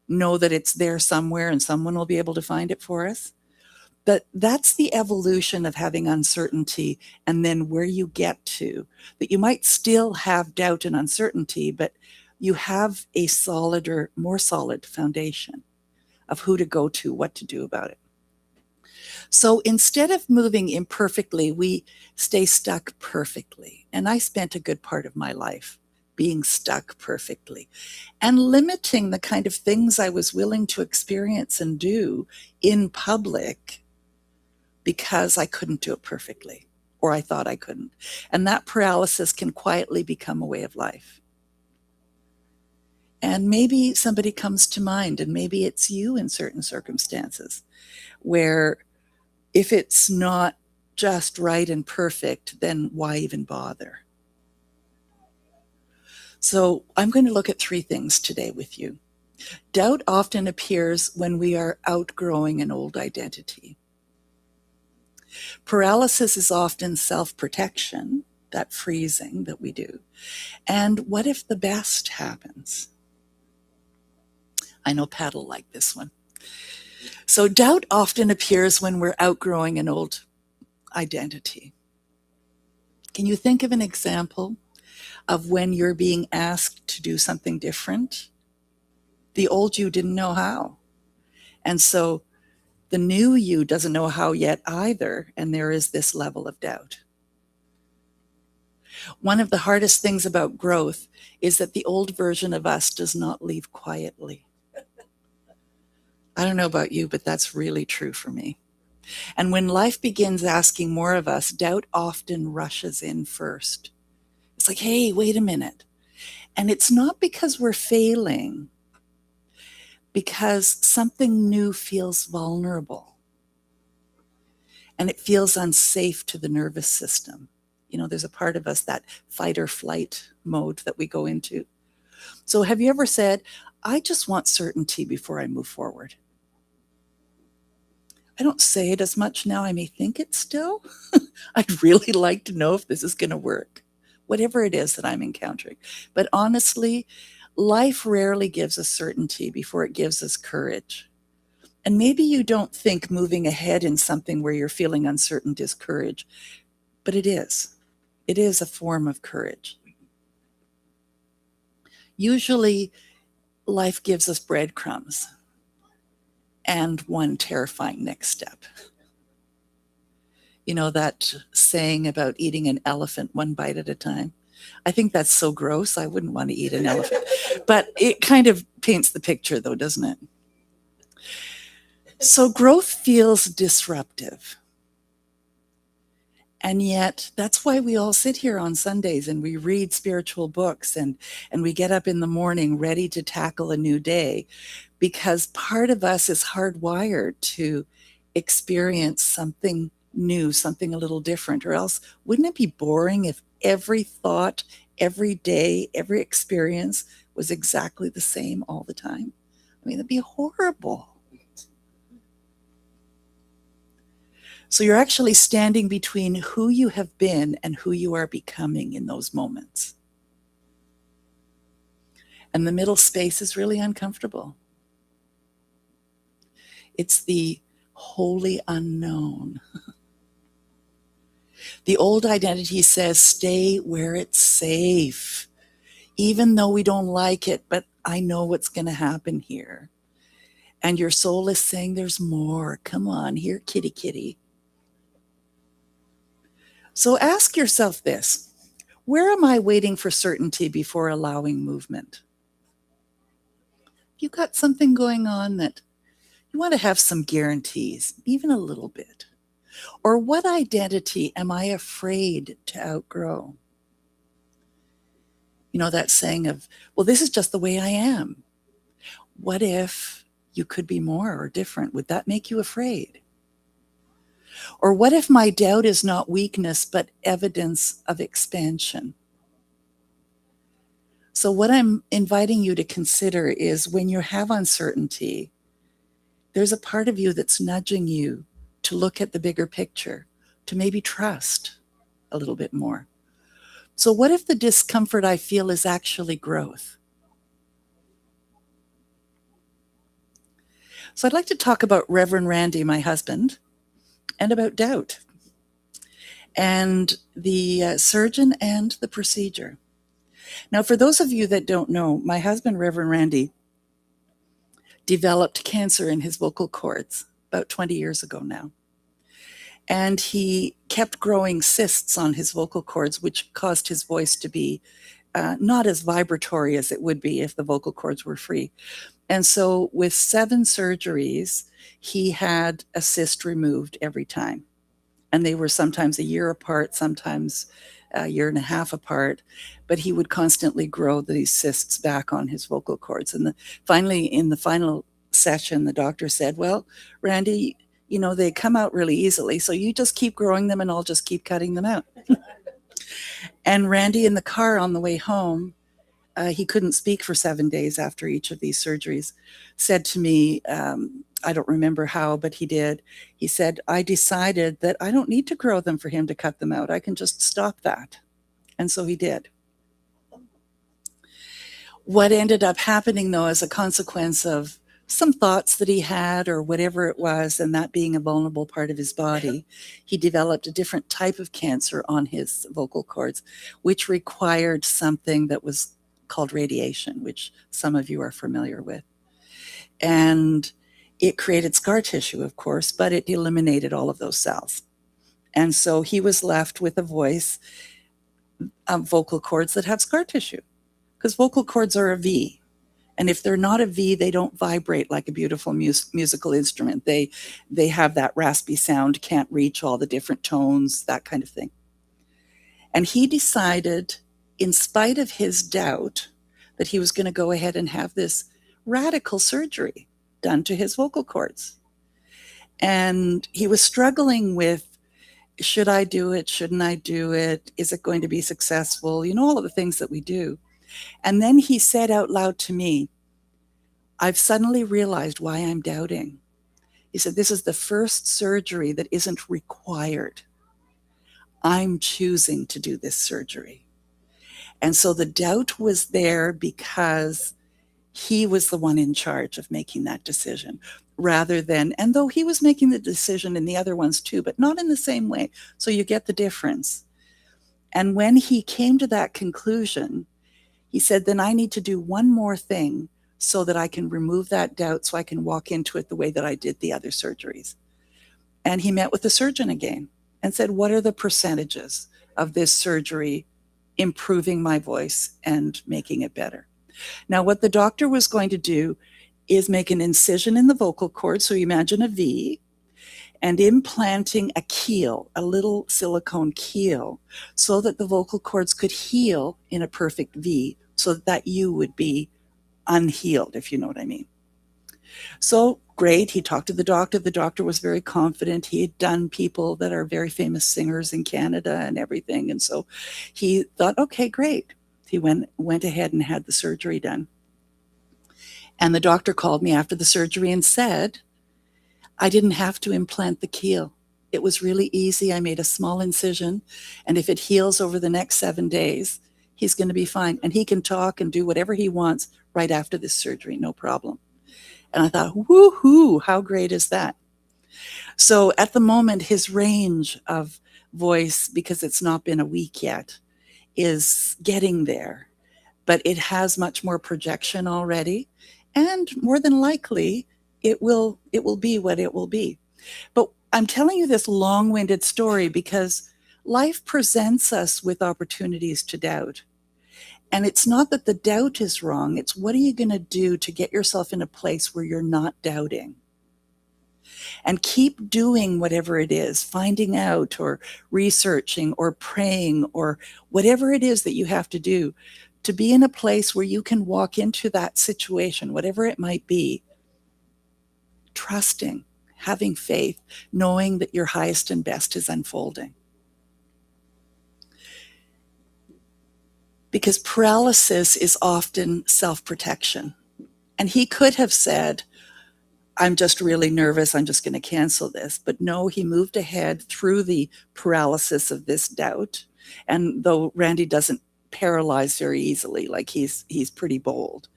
A: know that it's there somewhere and someone will be able to find it for us. But that's the evolution of having uncertainty, and then where you get to, that you might still have doubt and uncertainty, but you have a solider, more solid foundation of who to go to, what to do about it. So instead of moving imperfectly, we stay stuck perfectly. And I spent a good part of my life being stuck perfectly and limiting the kind of things I was willing to experience and do in public because I couldn't do it perfectly, or I thought I couldn't. And that paralysis can quietly become a way of life. And maybe somebody comes to mind, and maybe it's you in certain circumstances, where if it's not just right and perfect, then why even bother? So I'm going to look at 3 things today with you. Doubt often appears when we are outgrowing an old identity. Paralysis is often self-protection, that freezing that we do. And what if the best happens? I know Pat will like this one. So doubt often appears when we're outgrowing an old identity. Can you think of an example of when you're being asked to do something different? The old you didn't know how. And so the new you doesn't know how yet either, and there is this level of doubt. One of the hardest things about growth is that the old version of us does not leave quietly. I don't know about you, but that's really true for me. And when life begins asking more of us, doubt often rushes in first. It's like, hey, wait a minute. And it's not because we're failing, because something new feels vulnerable. And it feels unsafe to the nervous system. There's a part of us, that fight or flight mode that we go into. So have you ever said, I just want certainty before I move forward? I don't say it as much now. I may think it still. I'd really like to know if this is going to work, whatever it is that I'm encountering. But honestly, life rarely gives us certainty before it gives us courage. And maybe you don't think moving ahead in something where you're feeling uncertain is courage, but it is. It is a form of courage. Usually, life gives us breadcrumbs and one terrifying next step. You know that saying about eating an elephant one bite at a time? I think that's so gross. I wouldn't want to eat an elephant. But it kind of paints the picture, though, doesn't it? So growth feels disruptive. And yet, that's why we all sit here on Sundays and we read spiritual books and we get up in the morning ready to tackle a new day, because part of us is hardwired to experience something new, something a little different, or else wouldn't it be boring if every thought, every day, every experience was exactly the same all the time? I mean, it'd be horrible. So you're actually standing between who you have been and who you are becoming in those moments. And the middle space is really uncomfortable. It's the wholly unknown. The old identity says, stay where it's safe, even though we don't like it, but I know what's going to happen here. And your soul is saying, there's more. Come on, here, kitty, kitty. So ask yourself this: where am I waiting for certainty before allowing movement? You got something going on that you want to have some guarantees, even a little bit. Or what identity am I afraid to outgrow? You know, that saying of, well, this is just the way I am. What if you could be more or different? Would that make you afraid? Or what if my doubt is not weakness, but evidence of expansion? So what I'm inviting you to consider is, when you have uncertainty, there's a part of you that's nudging you to look at the bigger picture, to maybe trust a little bit more. So what if the discomfort I feel is actually growth? So I'd like to talk about Reverend Randy, my husband, and about doubt, and the surgeon and the procedure. Now, for those of you that don't know, my husband, Reverend Randy, developed cancer in his vocal cords about 20 years ago now. And he kept growing cysts on his vocal cords, which caused his voice to be not as vibratory as it would be if the vocal cords were free. And so with 7 surgeries, he had a cyst removed every time. And they were sometimes a year apart, sometimes a year and a half apart, but he would constantly grow these cysts back on his vocal cords. And finally, in the final session, the doctor said, well, Randy, you know, they come out really easily, so you just keep growing them and I'll just keep cutting them out. And Randy, in the car on the way home, he couldn't speak for 7 days after each of these surgeries, said to me, I don't remember how, but he did. He said, I decided that I don't need to grow them for him to cut them out. I can just stop that. And so he did. What ended up happening, though, as a consequence of some thoughts that he had or whatever it was, and that being a vulnerable part of his body, he developed a different type of cancer on his vocal cords, which required something that was called radiation, which some of you are familiar with. And it created scar tissue, of course, but it eliminated all of those cells. And so he was left with a voice of vocal cords that have scar tissue, because vocal cords are a V. And if they're not a V, they don't vibrate like a beautiful musical instrument. They have that raspy sound, can't reach all the different tones, that kind of thing. And he decided, in spite of his doubt, that he was going to go ahead and have this radical surgery done to his vocal cords. And he was struggling with, should I do it? Shouldn't I do it? Is it going to be successful? You know, all of the things that we do. And then he said out loud to me, I've suddenly realized why I'm doubting. He said, this is the first surgery that isn't required. I'm choosing to do this surgery. And so the doubt was there because he was the one in charge of making that decision, rather than, and though he was making the decision in the other ones too, but not in the same way. So you get the difference. And when he came to that conclusion, he said, then I need to do one more thing so that I can remove that doubt, so I can walk into it the way that I did the other surgeries. And he met with the surgeon again and said, what are the percentages of this surgery improving my voice and making it better? Now, what the doctor was going to do is make an incision in the vocal cord. So you imagine a V, and implanting a keel, a little silicone keel, so that the vocal cords could heal in a perfect V, so that you would be unhealed, if you know what I mean. So great, he talked to the doctor. The doctor was very confident. He had done people that are very famous singers in Canada and everything. And so he thought, okay, great. He went ahead and had the surgery done. And the doctor called me after the surgery and said, I didn't have to implant the keel. It was really easy. I made a small incision, and if it heals over the next 7 days, he's going to be fine. And he can talk and do whatever he wants right after this surgery, no problem. And I thought, woohoo, how great is that? So at the moment, his range of voice, because it's not been a week yet, is getting there. But it has much more projection already. And more than likely, it will be what it will be. But I'm telling you this long-winded story because life presents us with opportunities to doubt. And it's not that the doubt is wrong. It's what are you going to do to get yourself in a place where you're not doubting? And keep doing whatever it is, finding out or researching or praying or whatever it is that you have to do to be in a place where you can walk into that situation, whatever it might be, trusting, having faith, knowing that your highest and best is unfolding. Because paralysis is often self-protection. And he could have said, I'm just really nervous, I'm just going to cancel this. But no, he moved ahead through the paralysis of this doubt. And though Randy doesn't paralyze very easily, like he's pretty bold.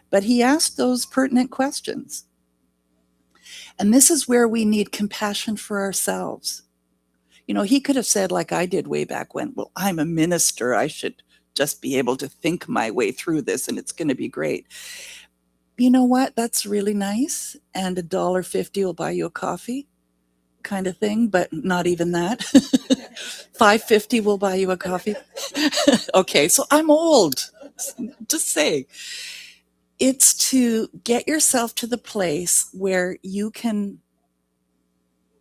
A: But he asked those pertinent questions. And this is where we need compassion for ourselves. You know, he could have said, like I did way back when, well, I'm a minister, I should just be able to think my way through this and it's going to be great. You know what? That's really nice. And $1.50 will buy you a coffee kind of thing, but not even that. $5.50 will buy you a coffee. Okay, so I'm old. Just saying. It's to get yourself to the place where you can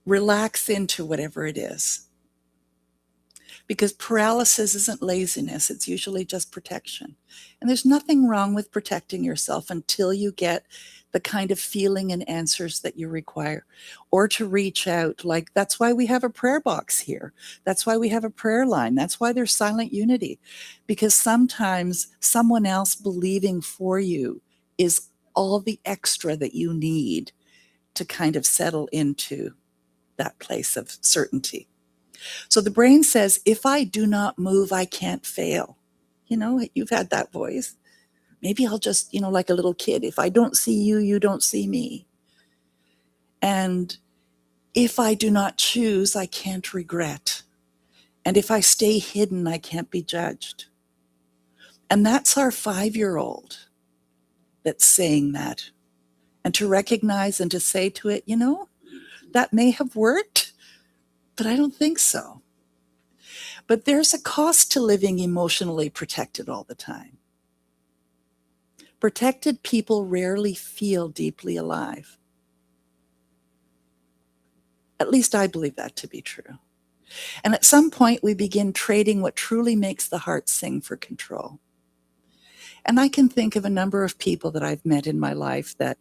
A: relax into whatever it is. Because paralysis isn't laziness, it's usually just protection. And there's nothing wrong with protecting yourself until you get the kind of feeling and answers that you require. Or to reach out, like that's why we have a prayer box here. That's why we have a prayer line. That's why there's silent unity. Because sometimes someone else believing for you is all the extra that you need to kind of settle into that place of certainty. So the brain says, if I do not move, I can't fail. You know, you've had that voice. Maybe I'll just, you know, like a little kid, if I don't see you, you don't see me. And if I do not choose, I can't regret. And if I stay hidden, I can't be judged. And that's our 5-year-old that's saying that. And to recognize and to say to it, you know, that may have worked, but I don't think so. But there's a cost to living emotionally protected all the time. Protected people rarely feel deeply alive. At least I believe that to be true. And at some point, we begin trading what truly makes the heart sing for control. And I can think of a number of people that I've met in my life that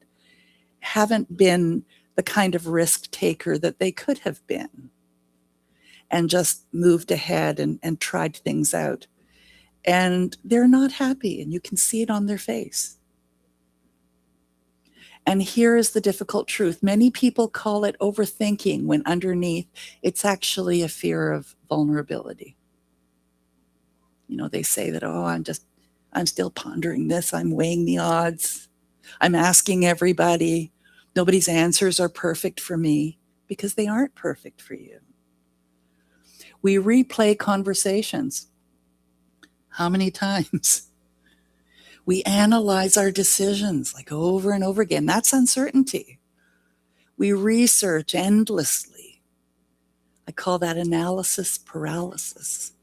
A: haven't been the kind of risk taker that they could have been, and just moved ahead and tried things out. And they're not happy, and you can see it on their face. And here is the difficult truth. Many people call it overthinking when underneath it's actually a fear of vulnerability. You know, they say that, oh, I'm still pondering this. I'm weighing the odds. I'm asking everybody. Nobody's answers are perfect for me, because they aren't perfect for you. We replay conversations. How many times? We analyze our decisions like over and over again. That's uncertainty. We research endlessly. I call that analysis paralysis.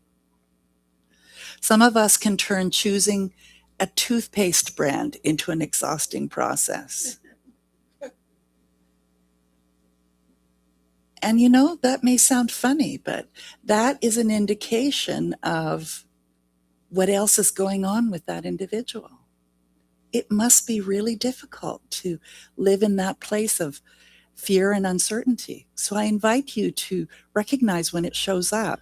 A: Some of us can turn choosing a toothpaste brand into an exhausting process. And you know, that may sound funny, but that is an indication of what else is going on with that individual. It must be really difficult to live in that place of fear and uncertainty. So I invite you to recognize when it shows up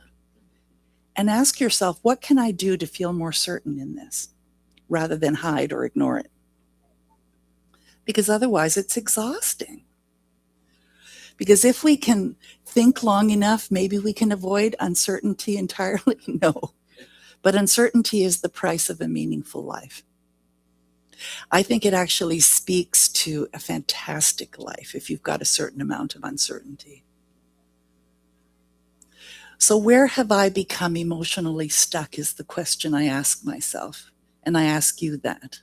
A: and ask yourself, what can I do to feel more certain in this, rather than hide or ignore it? Because otherwise it's exhausting. Because if we can think long enough, maybe we can avoid uncertainty entirely. No. But uncertainty is the price of a meaningful life. I think it actually speaks to a fantastic life if you've got a certain amount of uncertainty. So where have I become emotionally stuck is the question I ask myself. And I ask you that.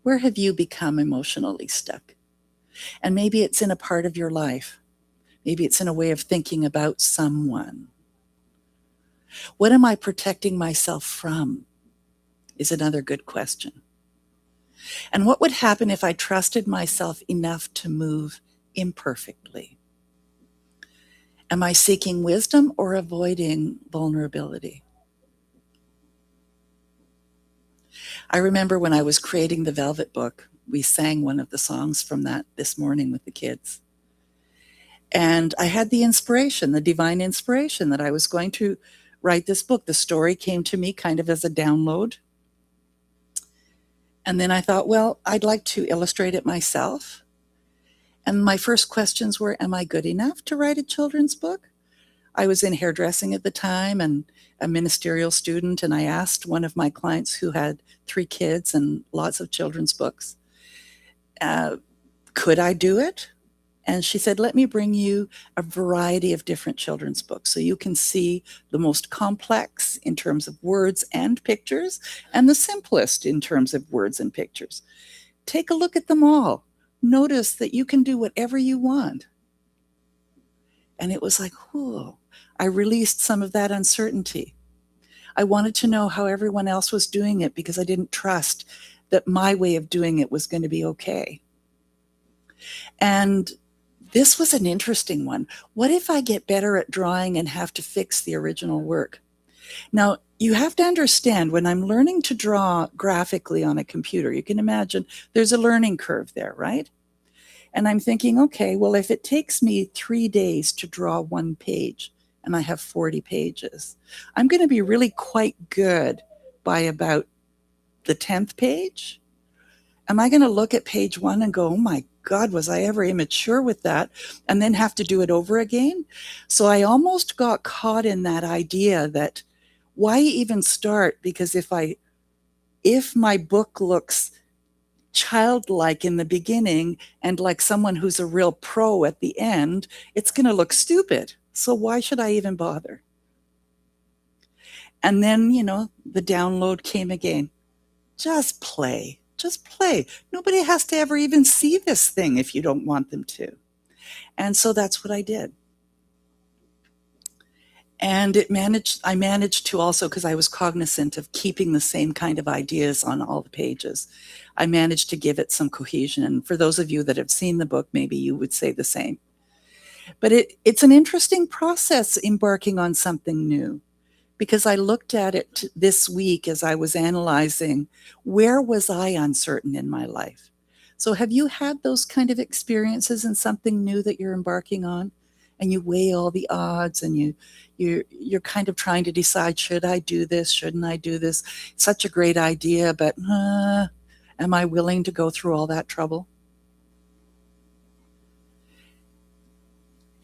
A: Where have you become emotionally stuck? And maybe it's in a part of your life. Maybe it's in a way of thinking about someone. What am I protecting myself from? Is another good question. And what would happen if I trusted myself enough to move imperfectly? Am I seeking wisdom or avoiding vulnerability? I remember when I was creating the Velvet Book, we sang one of the songs from that this morning with the kids. And I had the inspiration, the divine inspiration that I was going to write this book. The story came to me kind of as a download. And then I thought, well, I'd like to illustrate it myself. And my first questions were, am I good enough to write a children's book? I was in hairdressing at the time and a ministerial student, and I asked one of my clients who had 3 kids and lots of children's books, could I do it? And she said, let me bring you a variety of different children's books so you can see the most complex in terms of words and pictures and the simplest in terms of words and pictures. Take a look at them all. Notice that you can do whatever you want. And it was like, whoa, I released some of that uncertainty. I wanted to know how everyone else was doing it because I didn't trust that my way of doing it was going to be okay. And this was an interesting one. What if I get better at drawing and have to fix the original work? Now, you have to understand, when I'm learning to draw graphically on a computer, you can imagine there's a learning curve there, right? And I'm thinking, okay, well, if it takes me 3 days to draw 1 page and I have 40 pages, I'm going to be really quite good by about the 10th page. Am I going to look at page 1 and go, oh my God, was I ever immature with that? And then have to do it over again? So I almost got caught in that idea that why even start? Because if my book looks childlike in the beginning and like someone who's a real pro at the end, it's going to look stupid. So why should I even bother? And then, the download came again. Just play. Just play. Nobody has to ever even see this thing if you don't want them to. And so that's what I did. And I managed to also, because I was cognizant of keeping the same kind of ideas on all the pages, I managed to give it some cohesion. And for those of you that have seen the book, maybe you would say the same. But it's an interesting process embarking on something new, because I looked at it this week as I was analyzing, where was I uncertain in my life? So have you had those kind of experiences in something new that you're embarking on? And you weigh all the odds and you're kind of trying to decide, should I do this? Shouldn't I do this? It's such a great idea, but am I willing to go through all that trouble?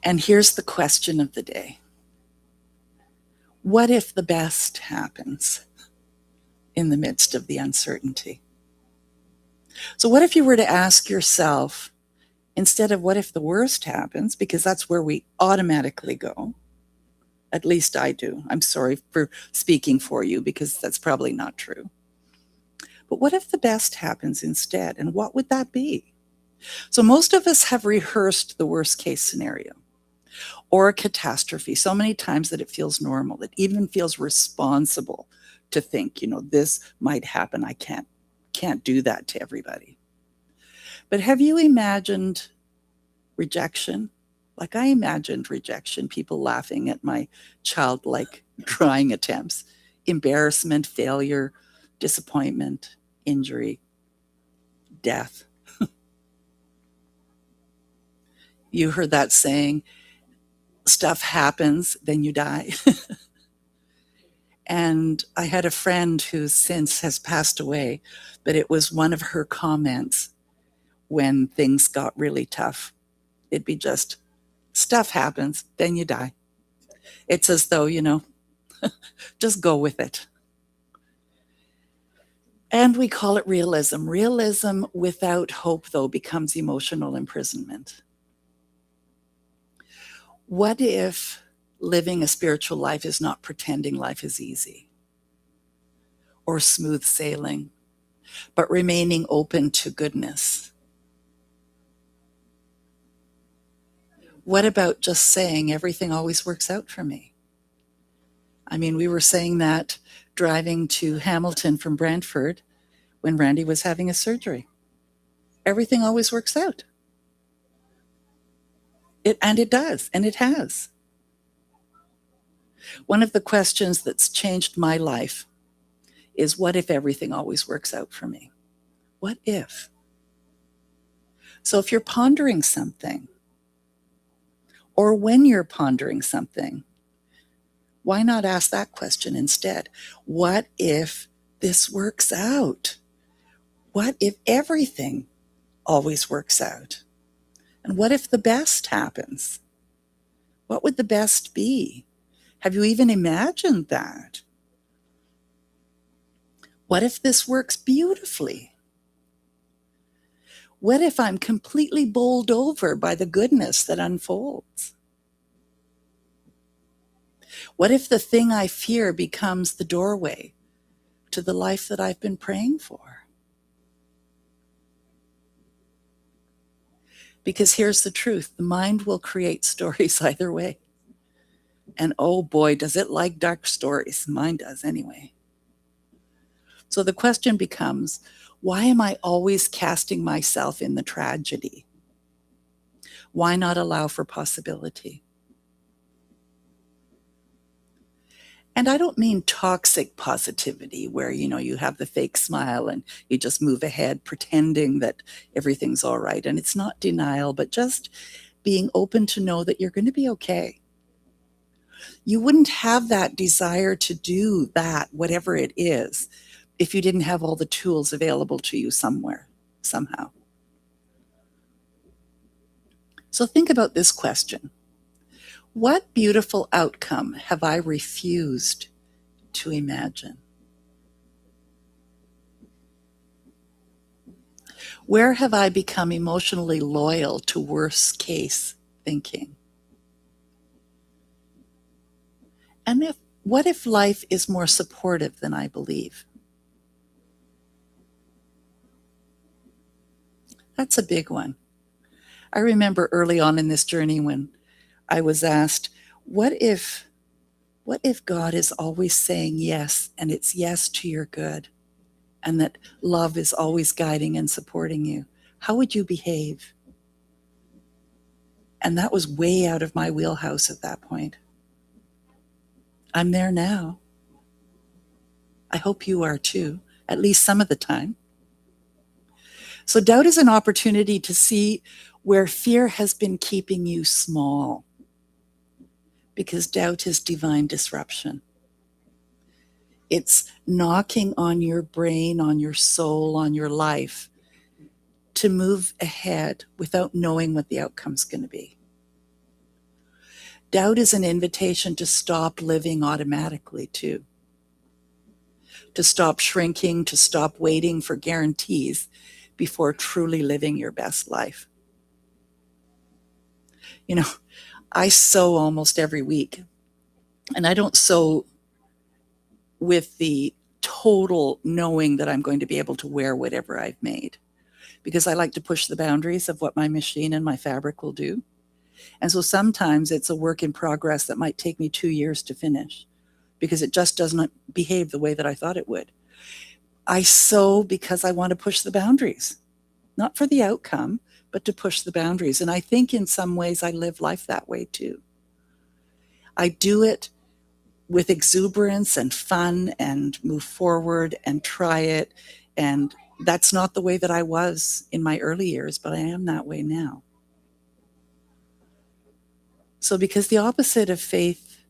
A: And here's the question of the day. What if the best happens in the midst of the uncertainty? So what if you were to ask yourself, instead of what if the worst happens, because that's where we automatically go, at least I do. I'm sorry for speaking for you because that's probably not true. But what if the best happens instead? And what would that be? So most of us have rehearsed the worst case scenario or a catastrophe so many times that it feels normal. It even feels responsible to think, this might happen. I can't do that to everybody. But have you imagined rejection? Like I imagined rejection, people laughing at my childlike drawing attempts, embarrassment, failure, disappointment, injury, death. You heard that saying, stuff happens, then you die. And I had a friend who since has passed away, but it was one of her comments when things got really tough. It'd be just, stuff happens, then you die. It's as though, just go with it. And we call it realism. Realism without hope, though, becomes emotional imprisonment. What if living a spiritual life is not pretending life is easy or smooth sailing, but remaining open to goodness? What about just saying everything always works out for me? I mean, we were saying that driving to Hamilton from Brantford when Randy was having a surgery. Everything always works out. It does, and it has. One of the questions that's changed my life is, what if everything always works out for me? What if? So if you're pondering something, or when you're pondering something, why not ask that question instead? What if this works out? What if everything always works out? And what if the best happens? What would the best be? Have you even imagined that? What if this works beautifully? What if I'm completely bowled over by the goodness that unfolds? What if the thing I fear becomes the doorway to the life that I've been praying for? Because here's the truth, the mind will create stories either way. And oh boy, does it like dark stories. Mine does anyway. So the question becomes, why am I always casting myself in the tragedy? Why not allow for possibility? And I don't mean toxic positivity where, you have the fake smile and you just move ahead pretending that everything's all right. And it's not denial, but just being open to know that you're going to be okay. You wouldn't have that desire to do that, whatever it is, if you didn't have all the tools available to you somewhere, somehow. So think about this question. What beautiful outcome have I refused to imagine? Where have I become emotionally loyal to worst case thinking? And what if life is more supportive than I believe? That's a big one. I remember early on in this journey when I was asked, what if God is always saying yes, and it's yes to your good, and that love is always guiding and supporting you? How would you behave? And that was way out of my wheelhouse at that point. I'm there now. I hope you are too, at least some of the time. So doubt is an opportunity to see where fear has been keeping you small, because doubt is divine disruption. It's knocking on your brain, on your soul, on your life to move ahead without knowing what the outcome's going to be. Doubt is an invitation to stop living automatically too, to stop shrinking, to stop waiting for guarantees before truly living your best life. I sew almost every week, and I don't sew with the total knowing that I'm going to be able to wear whatever I've made, because I like to push the boundaries of what my machine and my fabric will do. And so sometimes it's a work in progress that might take me 2 years to finish because it just doesn't behave the way that I thought it would. I sew because I want to push the boundaries, not for the outcome, but to push the boundaries. And I think in some ways I live life that way too. I do it with exuberance and fun and move forward and try it. And that's not the way that I was in my early years, but I am that way now. So because the opposite of faith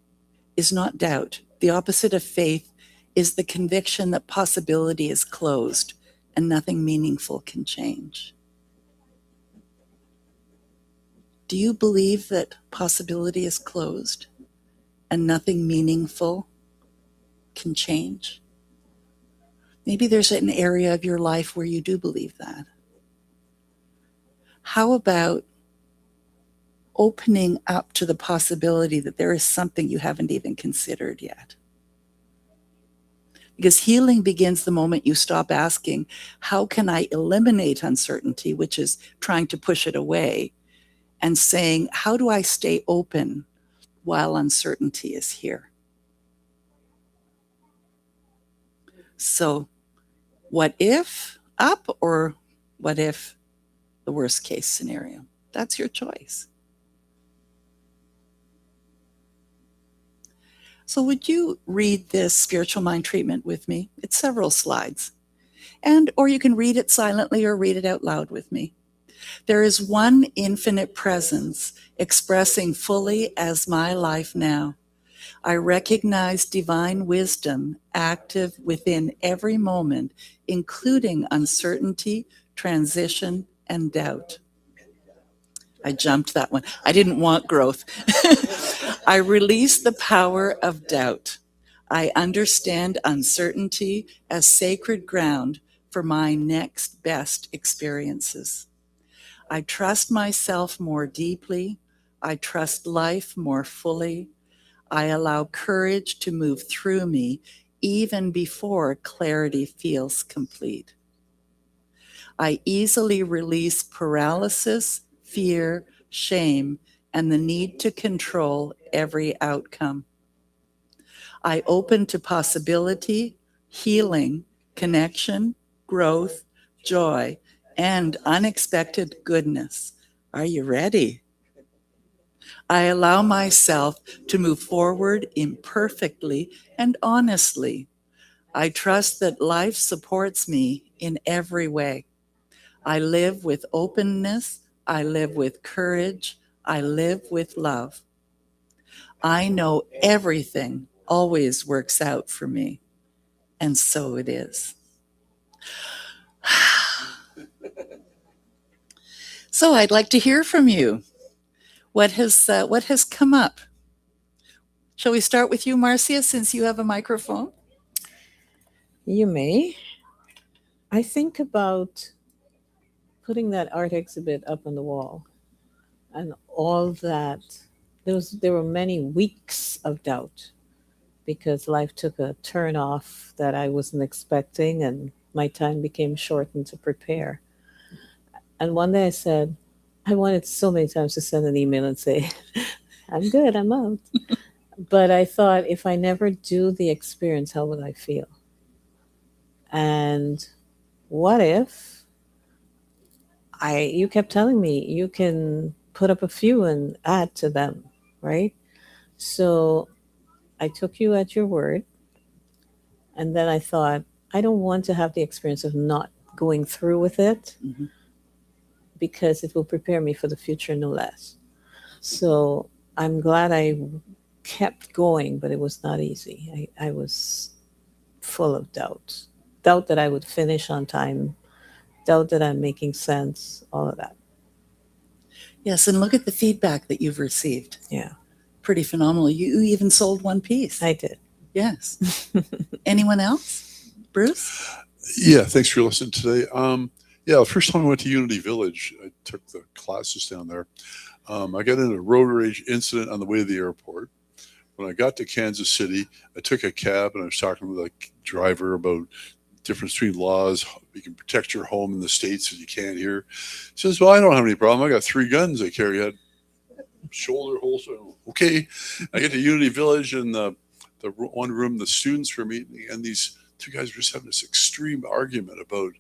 A: is not doubt, the opposite of faith is the conviction that possibility is closed and nothing meaningful can change. Do you believe that possibility is closed and nothing meaningful can change? Maybe there's an area of your life where you do believe that. How about opening up to the possibility that there is something you haven't even considered yet? Because healing begins the moment you stop asking, how can I eliminate uncertainty, which is trying to push it away, and saying, how do I stay open while uncertainty is here? So, what if up, or what if the worst case scenario? That's your choice. So would you read this spiritual mind treatment with me? It's several slides. Or you can read it silently or read it out loud with me. There is one infinite presence expressing fully as my life now. I recognize divine wisdom active within every moment, including uncertainty, transition, and doubt. I jumped that one. I didn't want growth. I release the power of doubt. I understand uncertainty as sacred ground for my next best experiences. I trust myself more deeply. I trust life more fully. I allow courage to move through me even before clarity feels complete. I easily release paralysis, fear, shame, and the need to control every outcome. I open to possibility, healing, connection, growth, joy, and unexpected goodness. Are you ready? I allow myself to move forward imperfectly and honestly. I trust that life supports me in every way. I live with openness. I live with courage. I live with love. I know everything always works out for me, and so it is. So I'd like to hear from you. What has come up? Shall we start with you, Marcia, since you have a microphone?
D: You may. I think about putting that art exhibit up on the wall and all that. There were many weeks of doubt because life took a turn off that I wasn't expecting, and my time became shortened to prepare. And one day I said, I wanted so many times to send an email and say, I'm good, I'm out. But I thought, if I never do the experience, how would I feel? And what if you kept telling me you can put up a few and add to them, right? So I took you at your word. And then I thought, I don't want to have the experience of not going through with it,
A: Mhm.
D: because it will prepare me for the future, no less. So I'm glad I kept going, but it was not easy. I was full of doubt that I would finish on time, doubt that I'm making sense, all of that.
A: Yes, and look at the feedback that you've received.
D: Yeah,
A: Pretty phenomenal. You even sold one piece.
D: I did.
A: Yes. Anyone else? Bruce?
F: Yeah, thanks for listening today. Yeah, the first time I went to Unity Village, I took the classes down there. I got in a road rage incident on the way to the airport. When I got to Kansas City, I took a cab and I was talking with a driver about difference between laws. You can protect your home in the States that you can't here. He says, well, I don't have any problem. I got 3 guns I carry. I had shoulder holster. Okay. I get to Unity Village, and the one room the students were meeting, and these 2 guys were just having this extreme argument about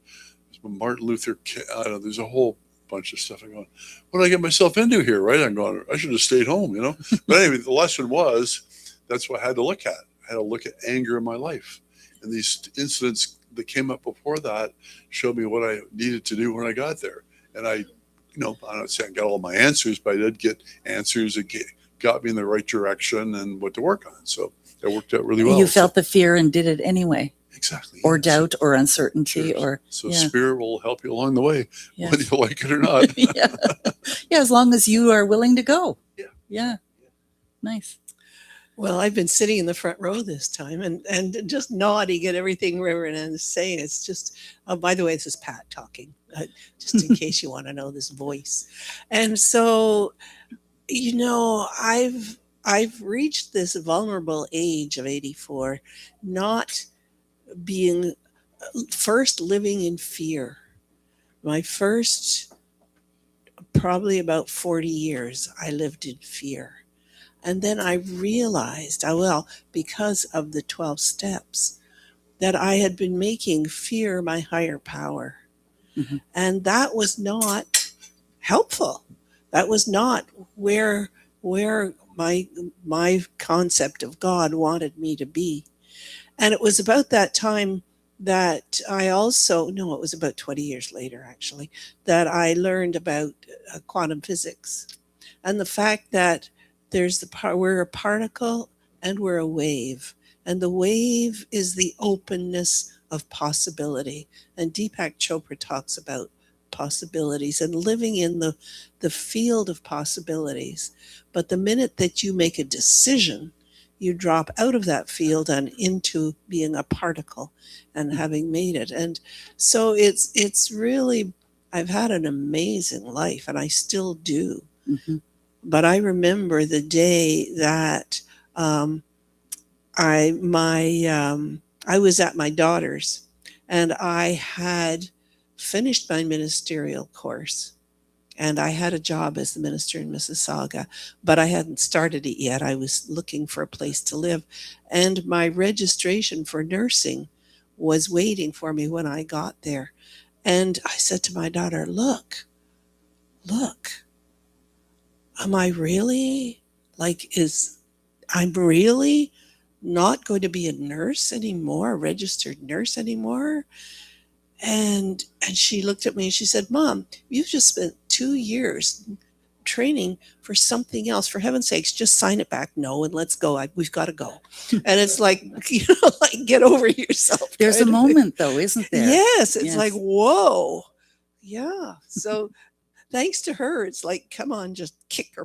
F: Martin Luther King. I don't know, there's a whole bunch of stuff. I'm going, what did I get myself into here, right? I'm going, I should have stayed home, you know? But anyway, the lesson was, that's what I had to look at. I had to look at anger in my life. And these incidents that came up before that showed me what I needed to do when I got there. And I, I'm not saying I got all my answers, but I did get answers that got me in the right direction and what to work on. So that worked out really well.
A: You felt the fear and did it anyway.
F: Exactly.
A: Or
F: yes.
A: doubt or uncertainty.
F: Sure.
A: Or
F: So
A: yeah.
F: Spirit will help you along the way,
A: Yes.
F: whether you like it or not.
A: yeah. Yeah, as long as you are willing to go.
F: Yeah.
A: Yeah. Nice.
G: Well, I've been sitting in the front row this time and just nodding at everything Reverend Ann is saying. It's just, by the way, this is Pat talking, just in case you want to know this voice. And so, I've reached this vulnerable age of 84, not being first living in fear. My first, probably about 40 years, I lived in fear. And then I realized, because of the 12 steps, that I had been making fear my higher power.
A: Mm-hmm.
G: And that was not helpful. That was not where my concept of God wanted me to be. And it was about that time that it was about 20 years later, actually, that I learned about quantum physics and the fact that we're a particle and we're a wave. And the wave is the openness of possibility. And Deepak Chopra talks about possibilities and living in the field of possibilities. But the minute that you make a decision, you drop out of that field and into being a particle and having made it. And so it's really, I've had an amazing life, and I still do.
A: Mm-hmm.
G: But I remember the day that I was at my daughter's, and I had finished my ministerial course, and I had a job as the minister in Mississauga, but I hadn't started it yet. I was looking for a place to live, and my registration for nursing was waiting for me when I got there. And I said to my daughter, look, am I really I'm really not going to be a nurse anymore, a registered nurse anymore? And she looked at me and she said, Mom, you've just spent 2 years training for something else. For heaven's sakes, just sign it back. No, and let's go. We've got to go. And it's like, get over yourself.
A: There's a moment though, isn't there?
G: Yes. It's
A: Yes.
G: like, whoa. Yeah. So thanks to her, it's like, come on, just kick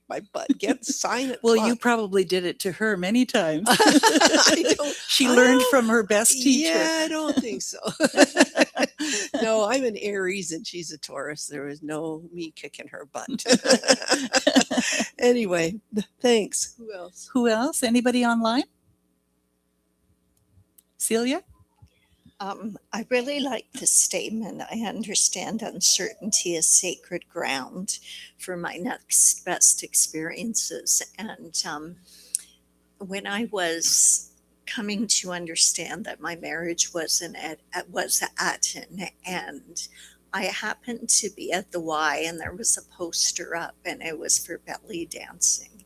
G: my butt. Sign it.
A: Well, you probably did it to her many times.
G: I don't-
A: She
G: I
A: learned
G: don't-
A: from her best teacher.
G: Yeah, I don't think so. No, I'm an Aries and she's a Taurus. There was no me kicking her butt. Anyway, thanks. Who else?
A: Who else? Anybody online? Celia?
H: I really like the statement. I understand uncertainty is sacred ground for my next best experiences. And when I was coming to understand that my marriage was at an end, I happened to be at the Y, and there was a poster up, and it was for belly dancing.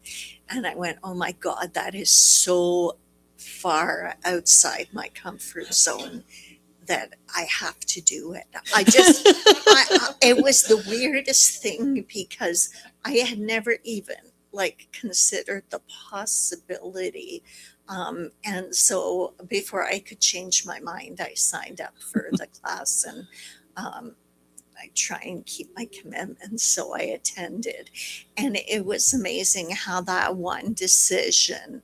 H: And I went, oh my God, that is so far outside my comfort zone that I have to do it. It was the weirdest thing, because I had never even considered the possibility. And so before I could change my mind, I signed up for the class, and I try and keep my commitment. So I attended, and it was amazing how that one decision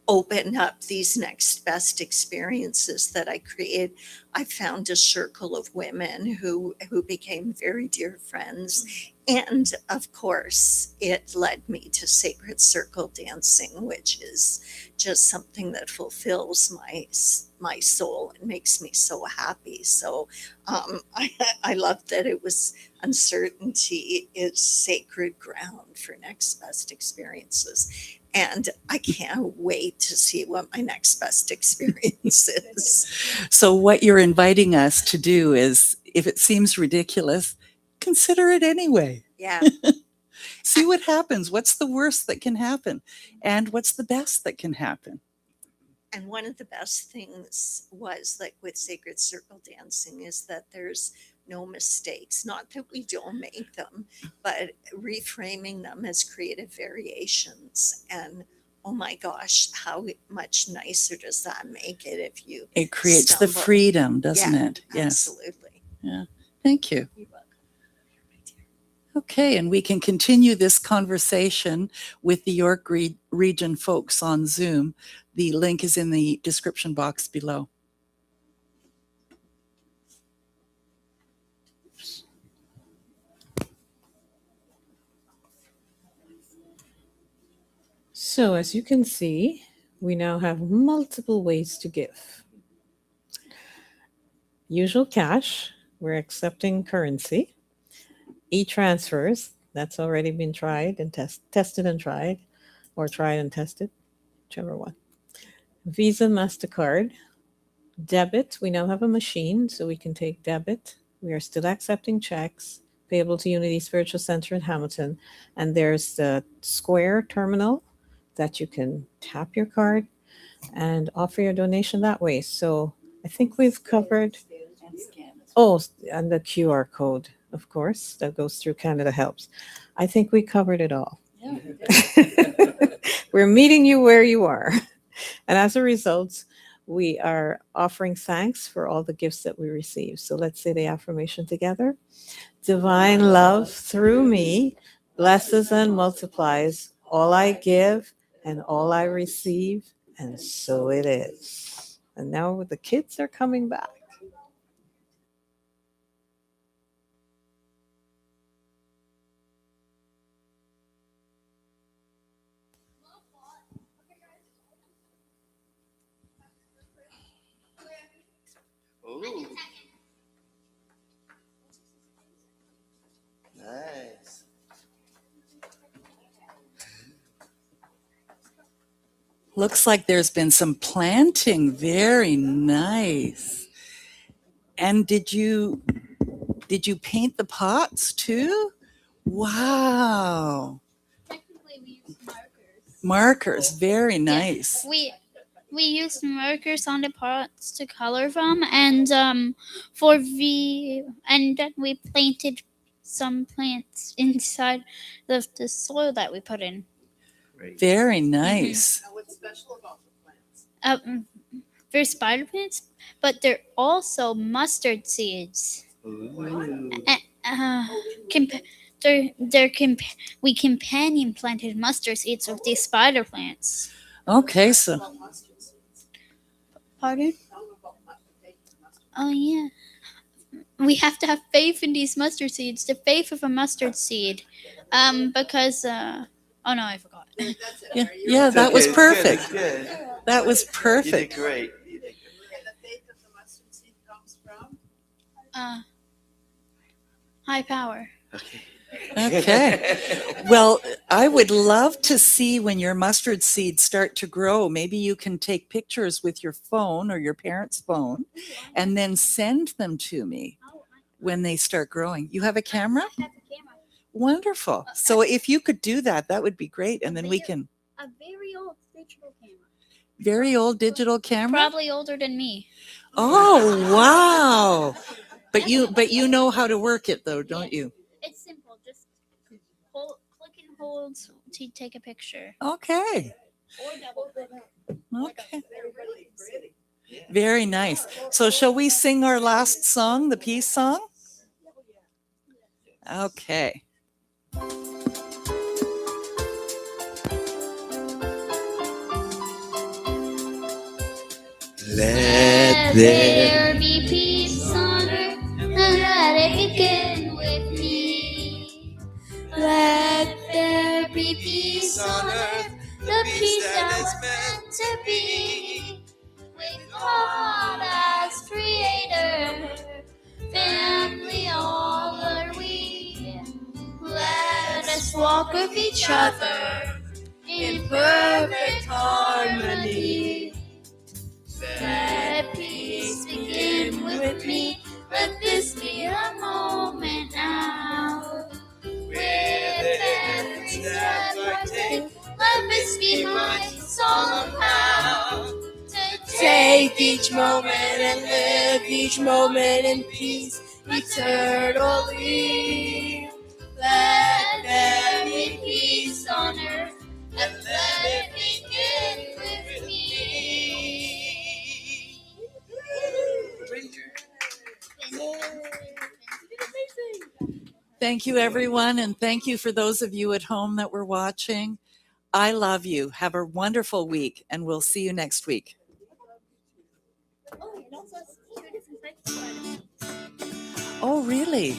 H: open up these next best experiences that I created. I found a circle of women who became very dear friends, And of course, it led me to sacred circle dancing, which is just something that fulfills my soul and makes me so happy. So I love that it was uncertainty is sacred ground for next best experiences. And I can't wait to see what my next best experience is.
A: So, what you're inviting us to do is, if it seems ridiculous, consider it anyway.
H: Yeah.
A: See what happens. What's the worst that can happen? And what's the best that can happen?
H: And one of the best things was, like with sacred circle dancing, is that there's no mistakes. Not that we don't make them, but reframing them as creative variations. And oh my gosh, how much nicer does that make it if you
A: It creates the
H: stumble.
A: freedom, doesn't
H: Yeah,
A: it? Yes.
H: absolutely.
A: Yeah. Thank you.
H: You're welcome.
A: Okay, and we can continue this conversation with the York Region folks on Zoom. The link is in the description box below.
D: So as you can see, we now have multiple ways to give. Usual cash, we're accepting currency. E-transfers, that's already been tried and tested and tried, or tried and tested, whichever one. Visa, MasterCard. Debit, we now have a machine, so we can take debit. We are still accepting checks payable to Unity Spiritual Center in Hamilton. And there's the Square terminal that you can tap your card and offer your donation that way. So I think we've covered, and the QR code, of course, that goes through Canada Helps. I think we covered it all.
A: Yeah.
D: We're meeting you where you are. And as a result, we are offering thanks for all the gifts that we receive. So let's say the affirmation together. Divine love through me blesses and multiplies all I give and all I receive, and so it is. And now the kids are coming back.
C: Ooh. Nice.
A: Looks like there's been some planting. Very nice. And did you paint the pots too? Wow.
E: Technically, we use markers.
A: Markers. Very nice.
E: We used markers on the pots to color from, and then we planted some plants inside the soil that we put in.
C: Great.
A: Very nice.
B: What's special about the plants?
E: They're spider plants, but they're also mustard seeds.
C: Ooh.
E: We companion planted mustard seeds with these spider plants.
A: Okay, so
E: Pardon? Oh yeah. We have to have faith in these mustard seeds. The faith of a mustard seed. Because oh no, I forgot.
A: yeah, that
C: It's
A: was
C: okay,
A: perfect.
C: It's good. It's good.
A: That was
C: You did
A: perfect.
C: great. You did great.
B: The faith of the mustard seed comes from?
E: High power.
C: Okay.
A: Okay. Well, I would love to see when your mustard seeds start to grow. Maybe you can take pictures with your phone or your parents' phone and then send them to me when they start growing. You have a camera?
E: I have a camera.
A: Wonderful. So if you could do that, that would be great. And then we can,
E: A very old digital camera.
A: very old digital camera.
E: Probably older than me.
A: Oh, wow. But you know how to work it though, don't you?
E: It's simple. Just click and hold to take a picture.
A: Okay.
E: Or double click.
A: Okay. Very nice. So shall we sing our last song, the peace song? Okay.
C: Let
E: there be peace on earth, and let it begin with me. walk with each other in perfect harmony. Let peace begin with me. Let this be a moment now. With every step I take, let this be my song of how to take each moment and live each moment in peace eternally. Let there be peace on earth, and let it begin with me.
A: Thank you, everyone, and thank you for those of you at home that were watching. I love you. Have a wonderful week, and we'll see you next week. Oh, really?